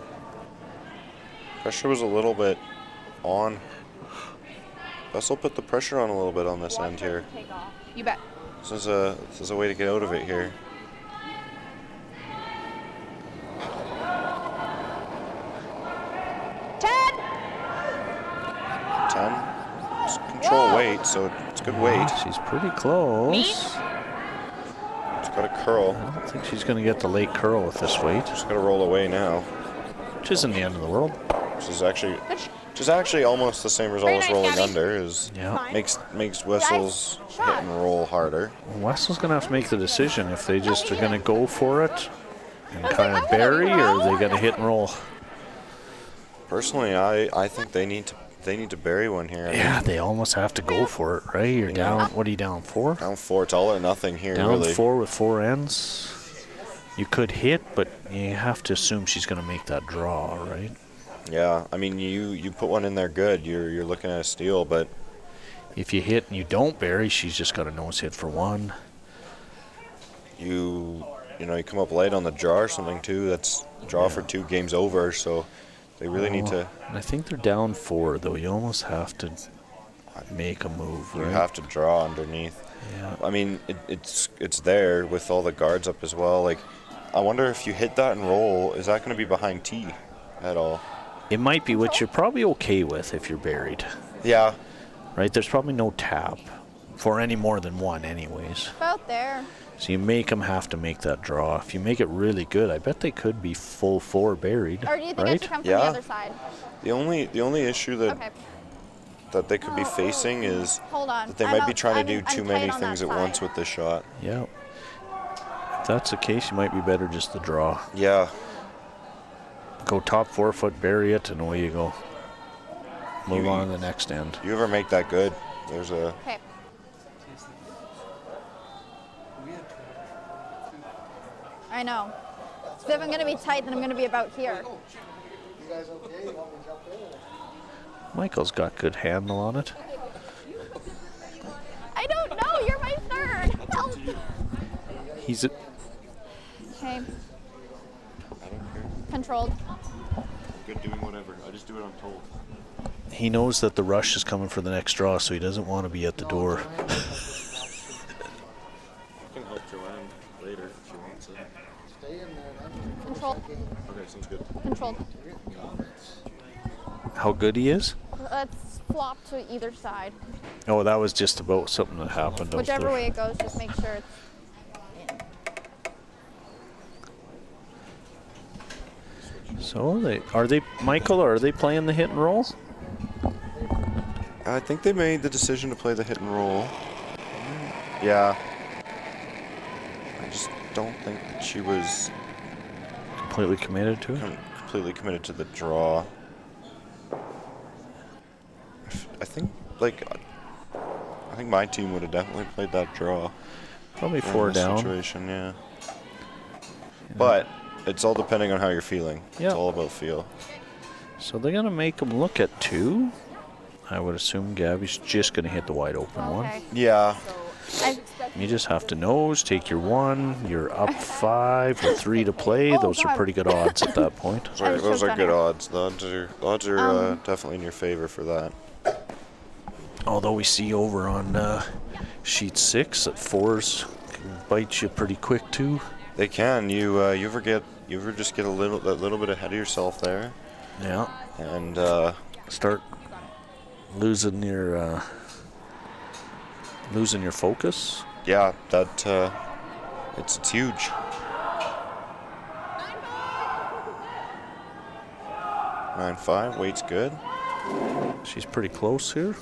Pressure was a little bit on. Wessel put the pressure on a little bit on this end here. You bet. This is a way to get out of it here. Ted! 10. Just control weight, so it's good weight. She's pretty close. It's got a curl. I don't think she's going to get the late curl with this weight, Just got to roll away now. which isn't the end of the world. Which is actually almost the same result as nice, rolling Gabby. under. Is Yeah. makes Wessel's hit and roll harder. Wessel's going to have to make the decision if they just are going to go for it and kind of bury, or are they going to hit and roll? Personally, I think they need to bury one here. I mean, Yeah, they almost have to go for it, right? You're down, what are you down, 4? down 4, it's all or nothing here, Down really. 4 with 4 ends. You could hit, but you have to assume she's going to make that draw, right? Yeah, I mean, you put one in there good, you're looking at a steal, but If you hit and you don't bury, she's just got a nose hit for 1. you come up late on the draw or something too. That's draw for 2, games over. So they really need to. And I think they're down 4, though. You almost have to make a move, You right? have to draw underneath. Yeah. I mean, it's there with all the guards up as well. Like, I wonder if you hit that and roll, is that going to be behind tee at all? It might be, which you're probably okay with if you're buried, Yeah. right? There's probably no tap for any more than 1 anyways. About there. So you make them have to make that draw. If you make it really good, I bet they could be full 4 buried. Or do you think I right? should come from Yeah. the other side? The only issue that Okay. that they could be facing is Hold on. that they I'm might be out- trying to I'm- do too I'm many tight on things that at once side. with this shot. Yeah. If that's the case, you might be better just to draw. Yeah. Go top 4 foot, bury it, and away you go. Move on to the next end. You ever make that good? There's a Okay. I know. So if I'm going to be tight, then I'm going to be about here. Michael's got good handle on it. I don't know. You're my third. Help. He's at Okay. I don't care. Controlled. I'm good doing whatever. I just do what I'm told. He knows that the rush is coming for the next draw, so he doesn't want to be at the door. I can help Joanne later if she wants it. Controlled. Okay, sounds good. Controlled. How good he is? Let's flop to either side. Oh, that was just about something that happened. out Whichever there. way it goes, just make sure it's in. So are they Michael? Or are they playing the hit and roll? I think they made the decision to play the hit and roll. Yeah. I just don't think that she was Completely committed to it. completely committed to the draw. I think my team would have definitely played that draw. Probably in 4 this down. situation, yeah. But it's all depending on how you're feeling. Yeah. It's all about feel. So they're gonna make him look at 2. I would assume Gabby's just gonna hit the wide open one. Okay. Yeah. You just have to nose, take your 1. You're up 5 with 3 to play. Oh, Those are God. pretty good odds at that point. I was Those are choked good on air. odds. The odds are definitely in your favor for that. Although we see over on sheet 6 that 4s can bite you pretty quick too. They can. You ever just get that little bit ahead of yourself there, Yeah. and Start losing your focus. yeah, that it's huge. 9-5, weight's good. She's pretty close here.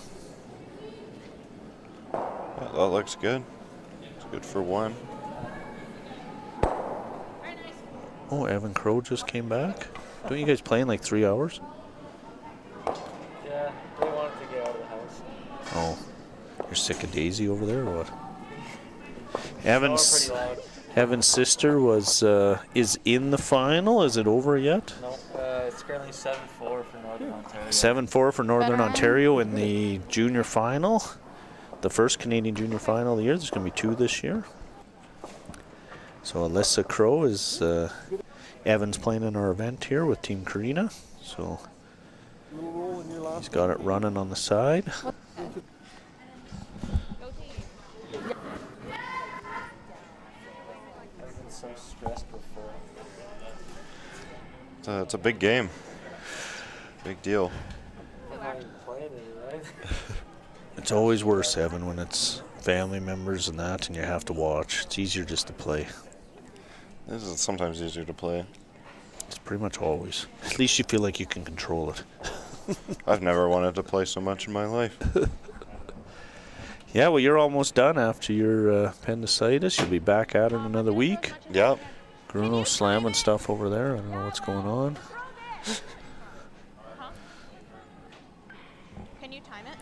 Yeah, that looks good. It's good for 1. Oh, Evan Crow just came back. Don't you guys play in like 3 hours? Yeah, they wanted to get out of the house. Oh, you're sick of Daisy over there or what? Pretty loud. Evan's sister is in the final. Is it over yet? No, it's currently 7-4 for Northern Ontario. 7-4 for Northern Better. Ontario in the junior final. The first Canadian junior final of the year. There's going to be 2 this year. So Alyssa Crow is Evan's playing in our event here with Team Karina. So he's got it running on the side. I've been so stressed before. It's a big game. Big deal. I'm not even playing it, right? It's always worse, Evan, when it's family members and that, and you have to watch. It's easier just to play. This is sometimes easier to play. It's pretty much always. At least you feel like you can control it. I've never wanted to play so much in my life. Yeah, well, you're almost done after your appendicitis. You'll be back at it in another week. Yep. Bruno slamming stuff over there. I don't know what's going on. Can you time it?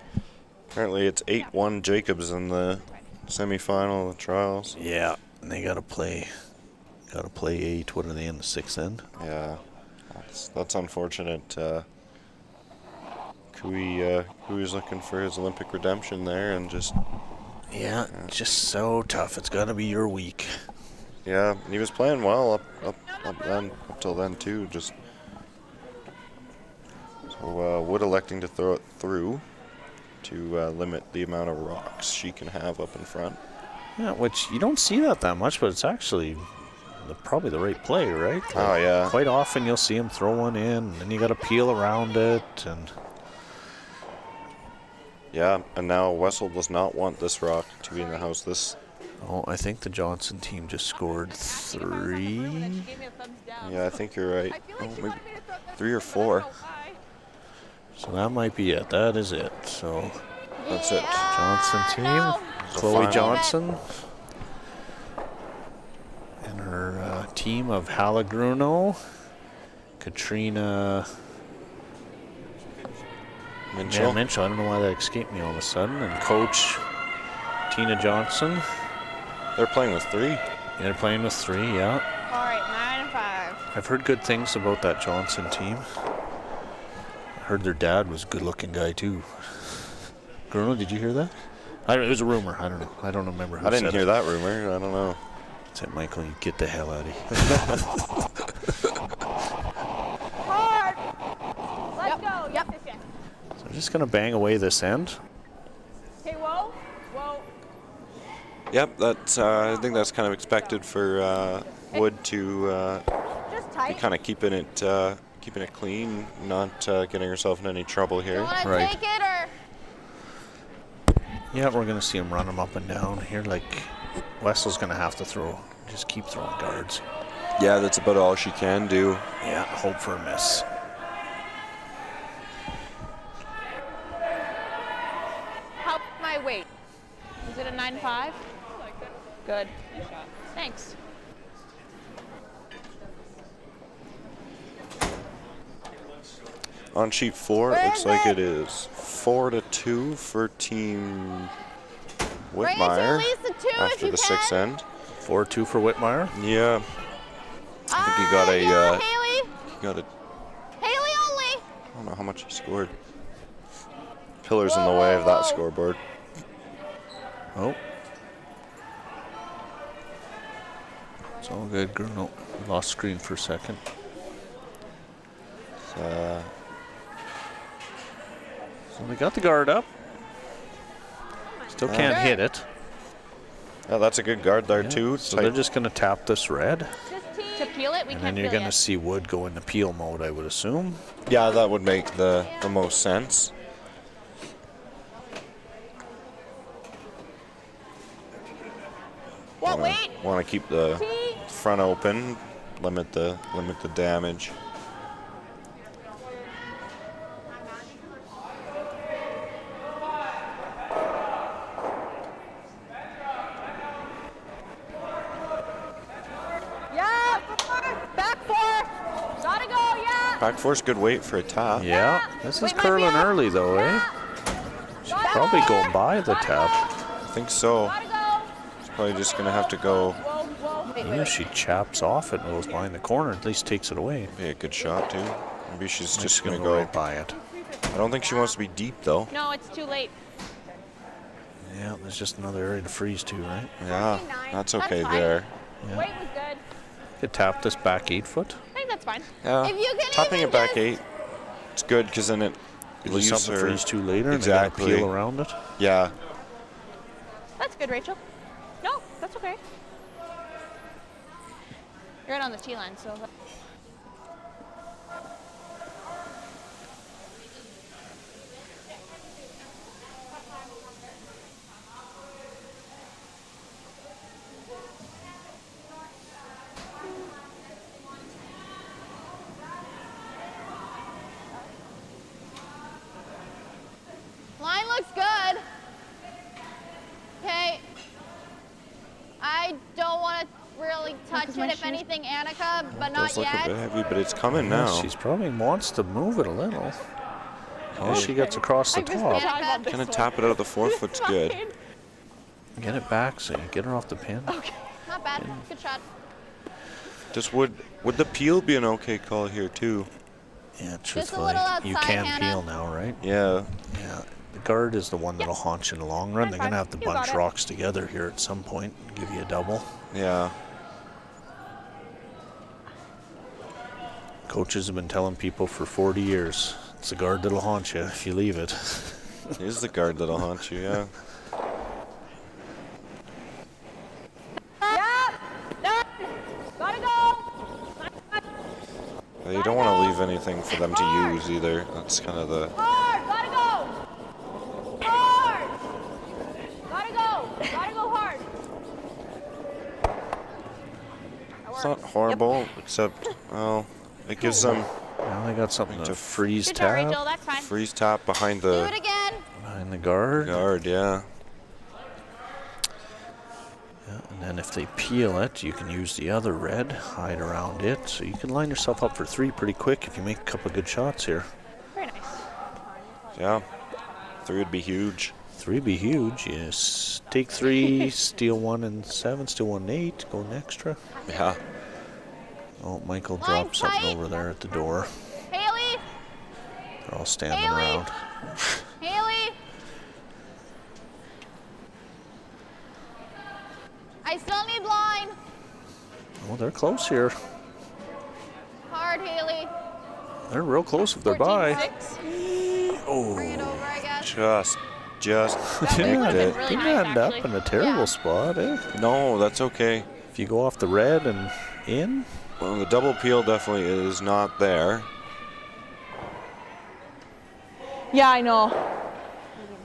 Apparently it's 8-1 Jacobs in the semifinal of the trials. Yeah, and they gotta play 8. What are they in the 6th end? Yeah, that's unfortunate. Kui's looking for his Olympic redemption there, and just Yeah, just so tough. It's gotta be your week. yeah, he was playing well up till then too. Just so Wood electing to throw it through to limit the amount of rocks she can have up in front. Yeah, which you don't see that much, but it's actually probably the right play, right? Oh, yeah. Quite often you'll see him throw one in, and then you got to peel around it, and Yeah, and now Wessel does not want this rock to be in the house. This Oh, I think the Johnson team just scored 3. She gave me a thumbs down. Yeah, I think you're right. I feel Oh, like she maybe wanted me to throw this 3 or way, but I don't 4. know why. So that might be it. That is it. So That's it. Johnson team, No. Chloe final. Johnson, and her team of Halagruno, Katrina Minchell. Minchell. I don't know why that escaped me all of a sudden. And coach Tina Johnson. They're playing with 3. Yeah, they're playing with 3. Yeah, All right, 9 and 5. I've heard good things about that Johnson team. I heard their dad was a good-looking guy too. Bruno, did you hear that? It was a rumor. I don't know. I don't remember who I didn't said hear it. that rumor. I don't know. Said Michael, you get the hell out of here. Hard. Let's go. Yep. Yes, yes, So I'm just gonna bang away this end. Okay, whoa. Whoa. Yep, that's. I think that's kind of expected for Wood to Just be tight. kind of keeping it clean, not getting herself in any trouble You here. want to Right. take it or? Yeah, we're gonna see him run him up and down here. Like Wessel's gonna have to throw. Just keep throwing guards. Yeah, that's about all she can do. Yeah, hope for a miss. How's my weight? Is it a 9.5? Good. Thanks. On sheet 4, it Where looks is like it? it is 4-2 for Team Bring it to Whitmire at least a 2 if after you the can. 6th end. 4-2 for Whitmire. Yeah, I think he got a. Yeah, Haley. He got a. Haley only. I don't know how much he scored. Pillars in the way of that scoreboard. Oh. It's all good, Bruno. Lost screen for a second. Uh, So they got the guard up. Still can't Good. hit it. yeah, that's a good guard there Yeah. too. So they're just gonna tap this red. To peel it, we And can't then you're peel going to yet. see Wood go into peel mode, I would assume. Yeah, that would make the most sense. What weight? Want to keep the front open, limit the damage. Yeah. Back 4. Gotta go. Yeah. Back four's good weight for a tap. Yeah, this is Wait, might be curling up. early though, eh? Gotta Probably go. going by the tap. I think so. Gotta go. She's probably just gonna have to go. Even if she chaps off it and goes behind the corner, at least takes it away. Be a good shot too. Maybe she's Just just going gonna to go go. right by it. I don't think she wants to be deep though. No, it's too late. Yeah, there's just another area to freeze to, right? Yeah, that's okay fine. there. Yeah. Weight was good. Could tap this back 8 foot. I think that's fine. Yeah, If you can tapping even it back just- 8, it's good because then it At least leaves something to her. freeze to later Exactly. and then peel around it. Yeah, That's good, Rachel. No, that's okay. You're right on the T line, so. Line looks good. Okay. I don't want to really touch it. If anything, Annika, but not does look a bit yet. heavy, but it's coming Yeah, now. she's probably wants to move it a little. Oh, she gets across the I missed top. talking about this Gonna one. tap it out of the 4 foot's good. Fine. Get it back so you get her off the pin. Not bad. Good shot. Just would the peel be an okay call here too? Yeah, Just a truthfully, little you outside, can Hannah. peel now, right? Yeah. Yeah. The guard is the one that'll haunt you in the long run. They're That's going to fine. have to You got bunch it. rocks together here at some point and give you a double. Yeah. Coaches have been telling people for 40 years, it's the guard that'll haunt you if you leave it. It is the guard that'll haunt you, yeah. Yeah. Done. Gotta go. You don't want to leave anything for them to use either. That's kind of the. Hard. Gotta go. Hard. Gotta go. Gotta go hard. It's not horrible, except, well, it gives them Now they got something to To freeze Good job, Rachel. tap That's fine. freeze tap behind Do it the again. behind the guard. guard, yeah. Yeah, and then if they peel it, you can use the other red, hide around it. So you can line yourself up for 3 pretty quick if you make a couple of good shots here. Very nice. Yeah. 3 would be huge. 3 would be huge. Yes. Take 3, steal 1 and 7, steal 1 and 8, go an extra. Yeah. Oh, Michael Line dropped something tight. over there at the door. Haley, They're all standing Haley. around. Haley. I still need line. Oh, they're close here. Hard, Haley. They're real close if they're by. 14-6. Bring it over, I guess. Just Didn't nicked it. really didn't nice, end up actually. in a terrible Yeah. spot, eh? No, that's okay. If you go off the red and in, Well, the double peel definitely is not there. Yeah, I know.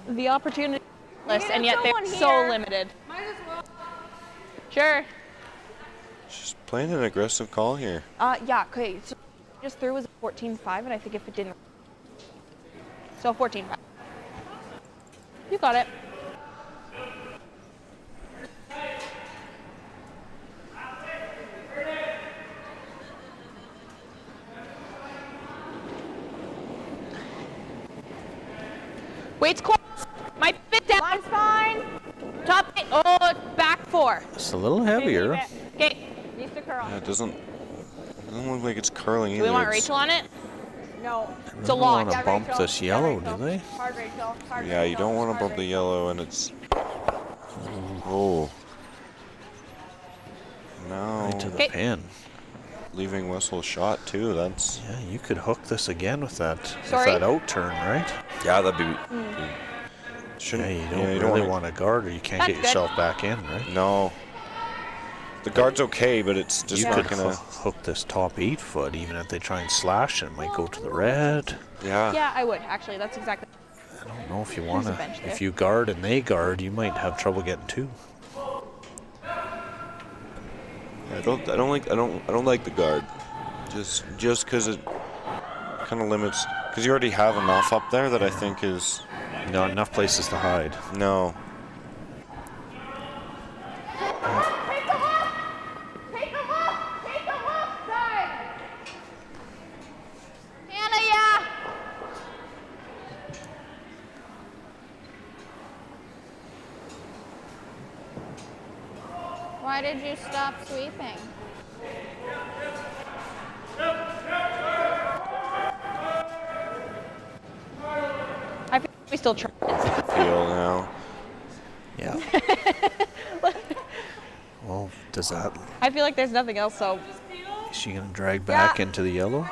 The opportunity list, and yet they're someone so here. limited. Might as well. Sure. She's playing an aggressive call here. Yeah, okay. So just threw was 14-5, and I think if it didn't. So 14-5. You got it. Weight's close. My fit down. Line's fine. Top eight. Oh, back 4. it's a little heavier. Okay. Needs to curl. Yeah, it doesn't look like it's curling Do either. we want It's- Rachel on it? No. It's a lot. want to bump Rachel. this Yeah, yellow, Rachel. do they? Hard, Rachel. Hard, Yeah, you Rachel. don't want to Hard, bump the Rachel. yellow, and it's. Oh. No. Right to the Okay. pin. Leaving Wessel shot too. That's. Yeah, you could hook this again with that Sorry? out turn, right? Yeah, that'd be. Yeah, Shouldn't. you don't really wanna- want to guard or you can't That's get good. yourself back in, right? No. The guard's okay, but it's just You not could gonna. hook this top 8 foot, even if they try and slash it, it might go to the red. Yeah. Yeah, I would actually. That's exactly. I don't know if you want a to. bench If there. you guard and they guard, you might have trouble getting 2. I don't like the guard. Just because it kind of limits. Because you already have enough up there that I think is Not enough places to hide. no. Take them up. Take them up. Take them up. Side. Hannah, yeah. Why did you stop sweeping? I think we still try. Peel now. Yeah. Well, does that? I feel like there's nothing else. So Is she gonna drag back into the yellow?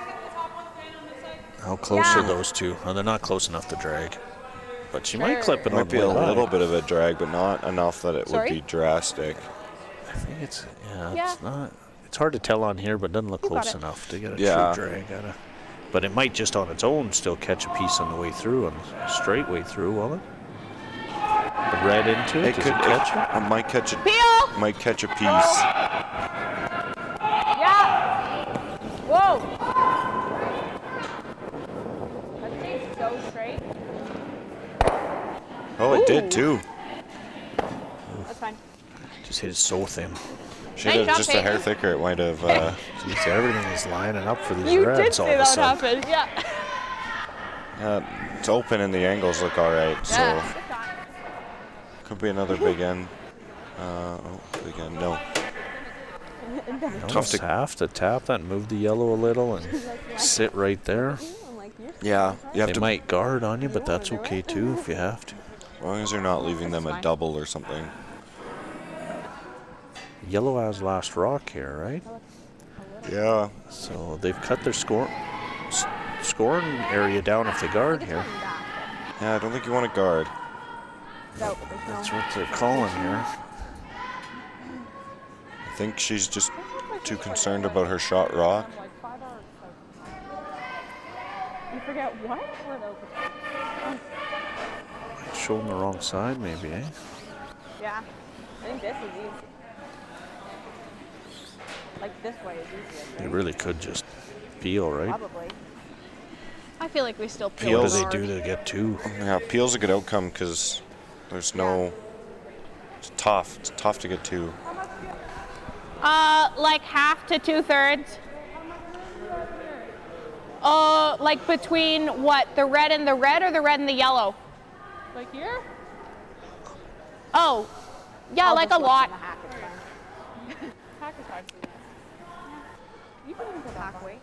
How close are those two? Oh, they're not close enough to drag. But she might clip it It on might the be a way by. little bit of a drag, but not enough that it Sorry? would be drastic. I think it's Yeah. it's not. It's hard to tell on here, but it doesn't look You got close it. enough to get a Yeah. true drag out of. But it might just on its own still catch a piece on the way through, on the straight way through, will it? The red into it, does it catch it? It might catch it. Peel. Might catch a piece. Yeah. Whoa. That stays so straight. Oh, it did too. That's fine. Just hit it so thin. Should Nice have job, just a hair Peyton. thicker. It might have. Jeez, everything is lining up for these You reds did all say of a that would sudden. happen. Yeah. It's open and the angles look all right. So Yeah. Good shot. could be another big end. Big end. No. Almost have to tap that and move the yellow a little and sit right there. Yeah. You have They to. might guard on you, but that's okay too if you have to. As long as you're not leaving them a fine. double or something. Yellow has last rock here, right? Yeah. So they've cut their scoring area down if they guard here. Yeah. I don't think you want to guard. That's what they're calling here. I think she's just too concerned about her shot rock. You forget what? Showing the wrong side, maybe, eh? Yeah. I think this is easy. Like this way is easiest. They really could just peel, right? Probably. I feel like we still What peel do Peels. they hard. do to get 2? Yeah, Peel's a good outcome because there's no. It's tough. It's tough to get 2. Like half to 2/3. Like between what? The red and the red, or the red and the yellow? Like here? Oh, yeah, like a lot. Hack is hard. You can even go back way.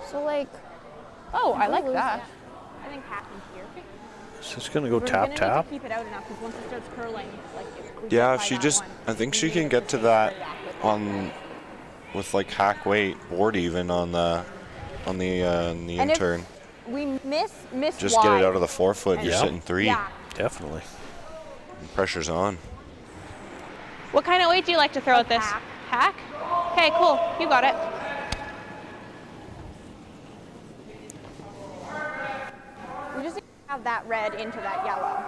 So like, Oh, I like lose that. that. I think half in here. It's just gonna go We're tap gonna tap. Need to keep it out enough because once it starts curling, like if we Yeah, get if by she that just. one, I think we she need can to get to that with on. With like hack weight board even on the And if intern. we miss Just wide. get it out of the 4-foot. You're Yeah. sitting 3. Yeah. Definitely. Pressure's on. What kind of weight do you like to throw at this? Hack. Okay, cool. You got it. We just need to have that red into that yellow.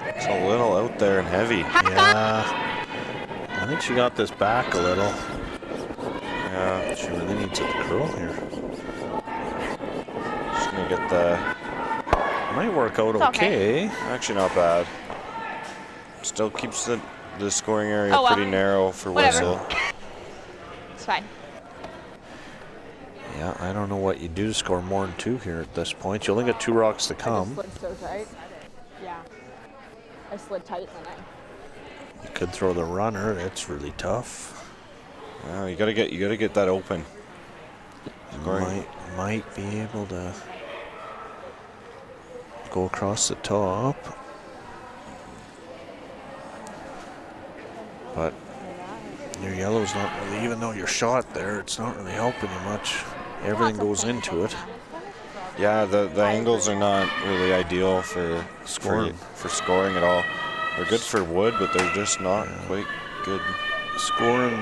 It's a little out there and heavy. Yeah. I think she got this back a little. Yeah. She really needs it to curl here. Just gonna get the. Might work out It's okay. okay. Actually, not bad. Still keeps the scoring area Oh, well. pretty narrow for Whatever. Wessel. It's fine. Yeah, I don't know what you do to score more than 2 here at this point. You only got 2 rocks to come. slid so tight. Yeah. I slid tight and then You could throw the runner. It's really tough. Yeah, you gotta get that open. Scoring. Might be able to go across the top. But your yellow's not really, even though you're shot there, it's not really helping you much. Everything goes into it. Yeah, the angles are not really ideal for Scoring. for scoring at all. They're good for wood, but they're just not quite good. Scoring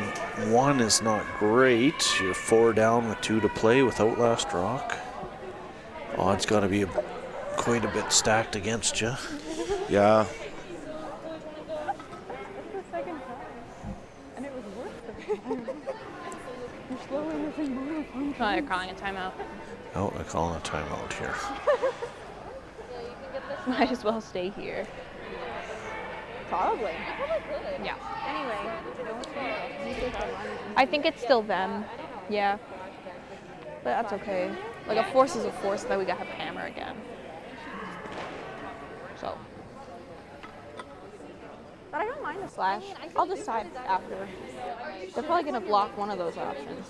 1 is not great. You're 4 down with 2 to play without last rock. Odds got to be quite a bit stacked against you. Yeah, Oh, they're calling a timeout. Oh, they're calling a timeout here. Might as well stay here. Probably. Yeah. I think it's still them. Yeah. But that's okay. Like a force is a force, then we gotta have hammer again. So. But I don't mind the slash. I'll decide after. They're probably gonna block one of those options.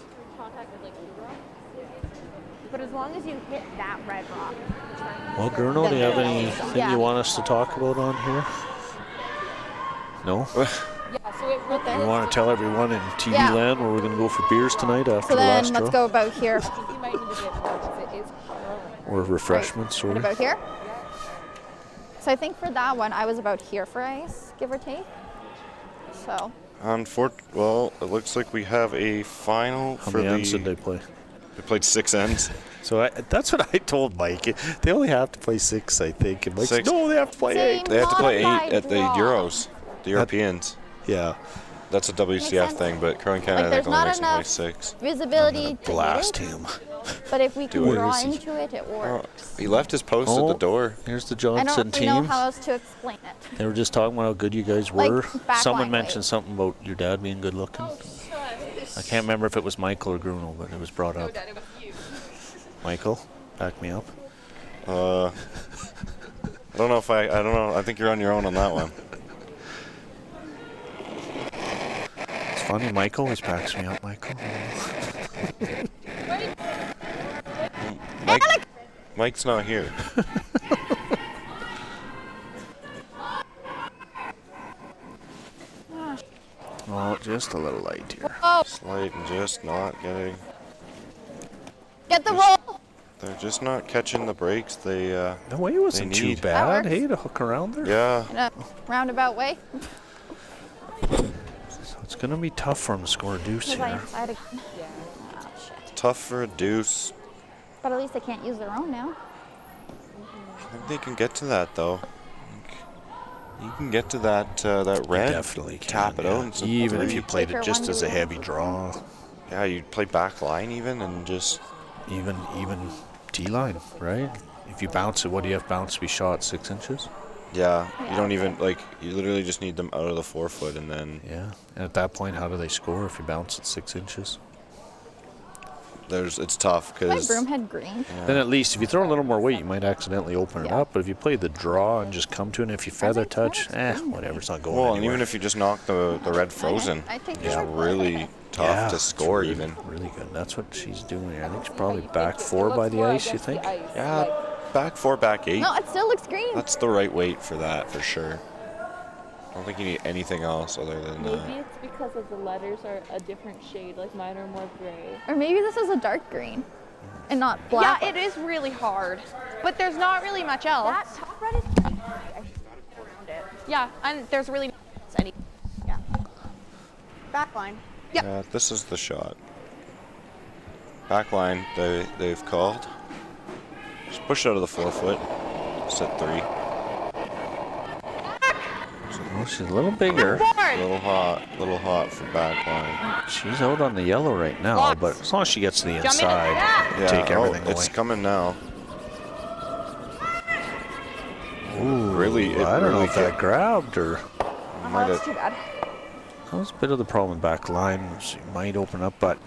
But as long as you hit that red rock. Well, Gurno, do you have anything you want us to talk about on here? No? Yeah, so it You want to tell everyone in TV Yeah. land where we're going to go for beers tonight after so the then last let's draw? go about here. you might need to get more because it is curling. Or refreshments, What or about here? So I think for that one, I was about here for ice, give or take. So well, it looks like we have a final how for many the. ends did they play? They played 6 ends. So that's what I told Mike. They only have to play 6, I think. And Mike said, 6? no, they have to play Same. 8. They have to play 8 Modified at the draw. Euros, the Europeans. Yeah. That's a WCF sense. thing, but Curling Canada Like, I think there's only not makes them play enough 6. visibility to Blast hit it, him. but if we can Do it. draw Where is he? into it, it Oh, works. he left his post at Oh. the door. Here's the I Johnson don't really know team. how else to explain it. They were just talking about how good you guys Like, were. back Someone line mentioned weight. something about your dad being good looking. I can't remember if it was Michael or Bruno, but it was brought up. Michael, back me up. I don't know. I think you're on your own on that one. It's funny, Mike always backs me up, Michael. Mike's not here. Oh, just a little light here. Oh, Slight and just not getting. get the roll. They're just not catching the breaks. They. The way wasn't too need. bad, That works. hey, to hook around there. Yeah. In a roundabout way. So it's going to be tough for him to score a deuce Was I here. inside again? Oh, shit. Tough for a deuce. But at least they can't use their own now. I think they can get to that though. You can get to that that red. Definitely can, tap it yeah. out. And some Even if three. you played Take it her just one as a to heavy one. draw, Yeah, you'd play back line even and just. even D-line, right? If you bounce it, what do you have to bounce to be shot? 6 inches? Yeah, you don't even like. You literally just need them out of the 4 foot and then Yeah. And at that point, how do they score if you bounce it 6 inches? it's tough My because. broom had green. Then at least if you throw a little more weight, you might accidentally open it Yeah. up. But if you play the draw and just come to it, and if you feather think touch, that's green. whatever, it's not going Well, and anywhere. even if you just knock the red frozen, I take it's the red really tough Yeah, to it's score really, even. Really good. That's what she's doing here. I think she's probably back 4 by the ice, you think? Yeah, back 4, back 8. No, it still looks green. That's the right weight for that for sure. I don't think you need anything else other than Maybe that. it's because of the letters are a different shade, like mine are more gray. Or maybe this is a dark green and not black. Yeah, it is really hard. But there's not really much else. That top red is pretty hard. I just gotta go around it. Yeah, and there's really any. Yeah. Back line. Yep. Yeah, this is the shot. Back line, they've called. Just push out of the 4 foot. Set 3. Well, she's a little bigger. Little hot for back line. She's out on the yellow right now, Lots. but as long as she gets to the Jump in. inside, Yeah, take everything it's away. coming now. Ooh, Really, it I don't know really if that grabbed or. Might That's have, too bad. That was a bit of the problem back line. She might open up, but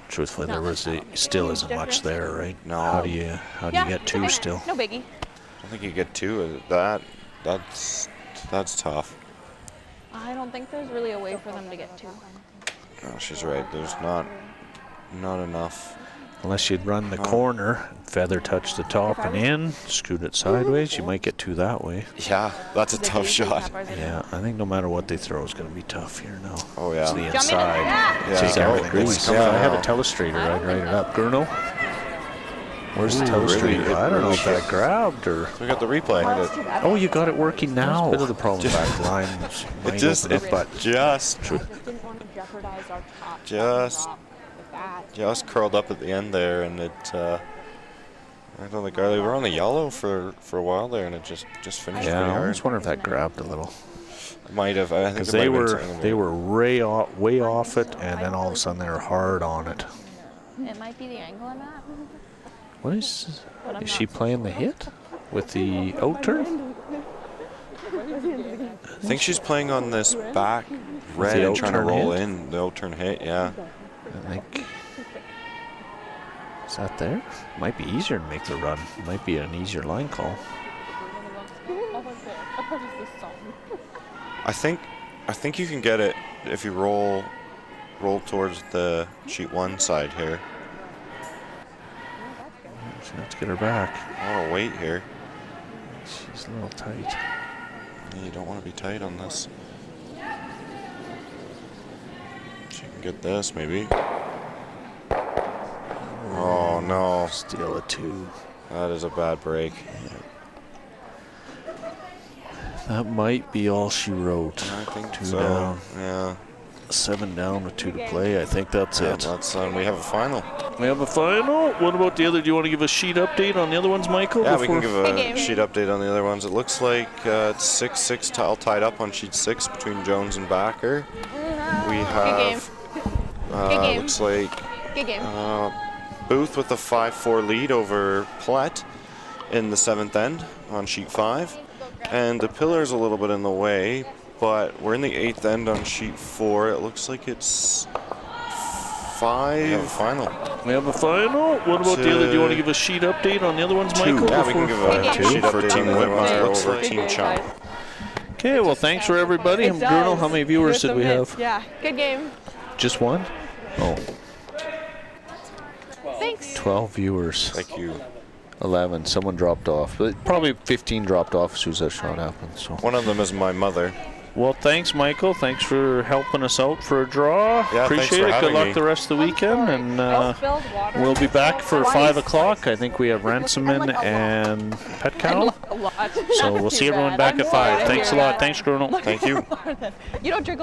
truthfully, there was still isn't much there, right? No. How do you get 2 still? No biggie. I don't think you get 2 of that. That's tough. I don't think there's really a way for them to get to. No, she's right. There's not enough. Unless you'd run the corner, feather touch the top and in, scoot it sideways, you might get 2 that way. Yeah, that's a tough shot. Yeah, I think no matter what they throw is going to be tough here now. Oh It's the yeah. Jump in. inside. Yeah, Take no, everything away. it's coming Yeah, I have a now. telestrator. I'd write it up. Gurno? Where's the Ooh, telestrator? really? I don't know Really if that grabbed or. We got the replay. That's too bad. Oh, you got it working now. Bit of the problem back line. It just, open up, but I just didn't want to jeopardize our top. Just- drop with that. Just curled up at the end there, and it. I don't think they were on the yellow for a while there, and it just finished yeah, I pretty hard. almost wonder if that grabbed a little. Might have. I think Because it they might have were been something they were way off it, and then all of a sudden they were hard on it. It might be the angle I'm at. What is she playing the hit with the out turn? I think she's playing on this back red the and trying to out-turn roll hit? in the out turn hit. Yeah. I think. Is that there? Might be easier to make the run. Might be an easier line call. I think you can get it if you roll towards the sheet 1 side here. So let's get her back. A lot of weight here. She's a little tight. You don't want to be tight on this. She can get this maybe. Oh no, Steal a 2. that is a bad break. That might be all she wrote. I think 2 so. down. Yeah. 7 down with 2 to play. I think that's Yeah, it. that's we have a final. We have a final. What about the other? Do you want to give a sheet update on the other ones, Michael? Yeah, we can give Big a game. sheet update on the other ones. It looks like it's 6-6 all tied up on sheet 6 between Jones and Backer. We have Good game. looks like Good game. Booth with a 5-4 lead over Platt in the 7th end on sheet 5. And the pillar's a little bit in the way, but we're in the 8th end on sheet 4. It looks like it's 5. We have a final. We have a final. What about the other? Do you want to give a sheet update on the other ones, 2. Michael? Yeah, we can before- give a Good sheet game. update on the other ones. Good We're game. over Good Team game, Chump. guys. Okay, well, thanks for everybody. It I'm Gurnal. does. How many viewers Here's did we the have? Yeah, good game. Just one? Oh, Thanks. 12 viewers. Thank you. 11. Someone dropped off. But probably 15 dropped off as soon as that shot happened. So. One of them is my mother. Well, thanks, Michael. Thanks for helping us out for a draw. Yeah, thanks Appreciate for it. Good having luck me. the rest of the weekend. And Spilled water. we'll be back for Twice. 5 o'clock. I think we have Ransomman and Petcow. A lot. So we'll see everyone back at 5. Thanks a lot. Thanks, Gurnal. Thank you. You don't drink a lot.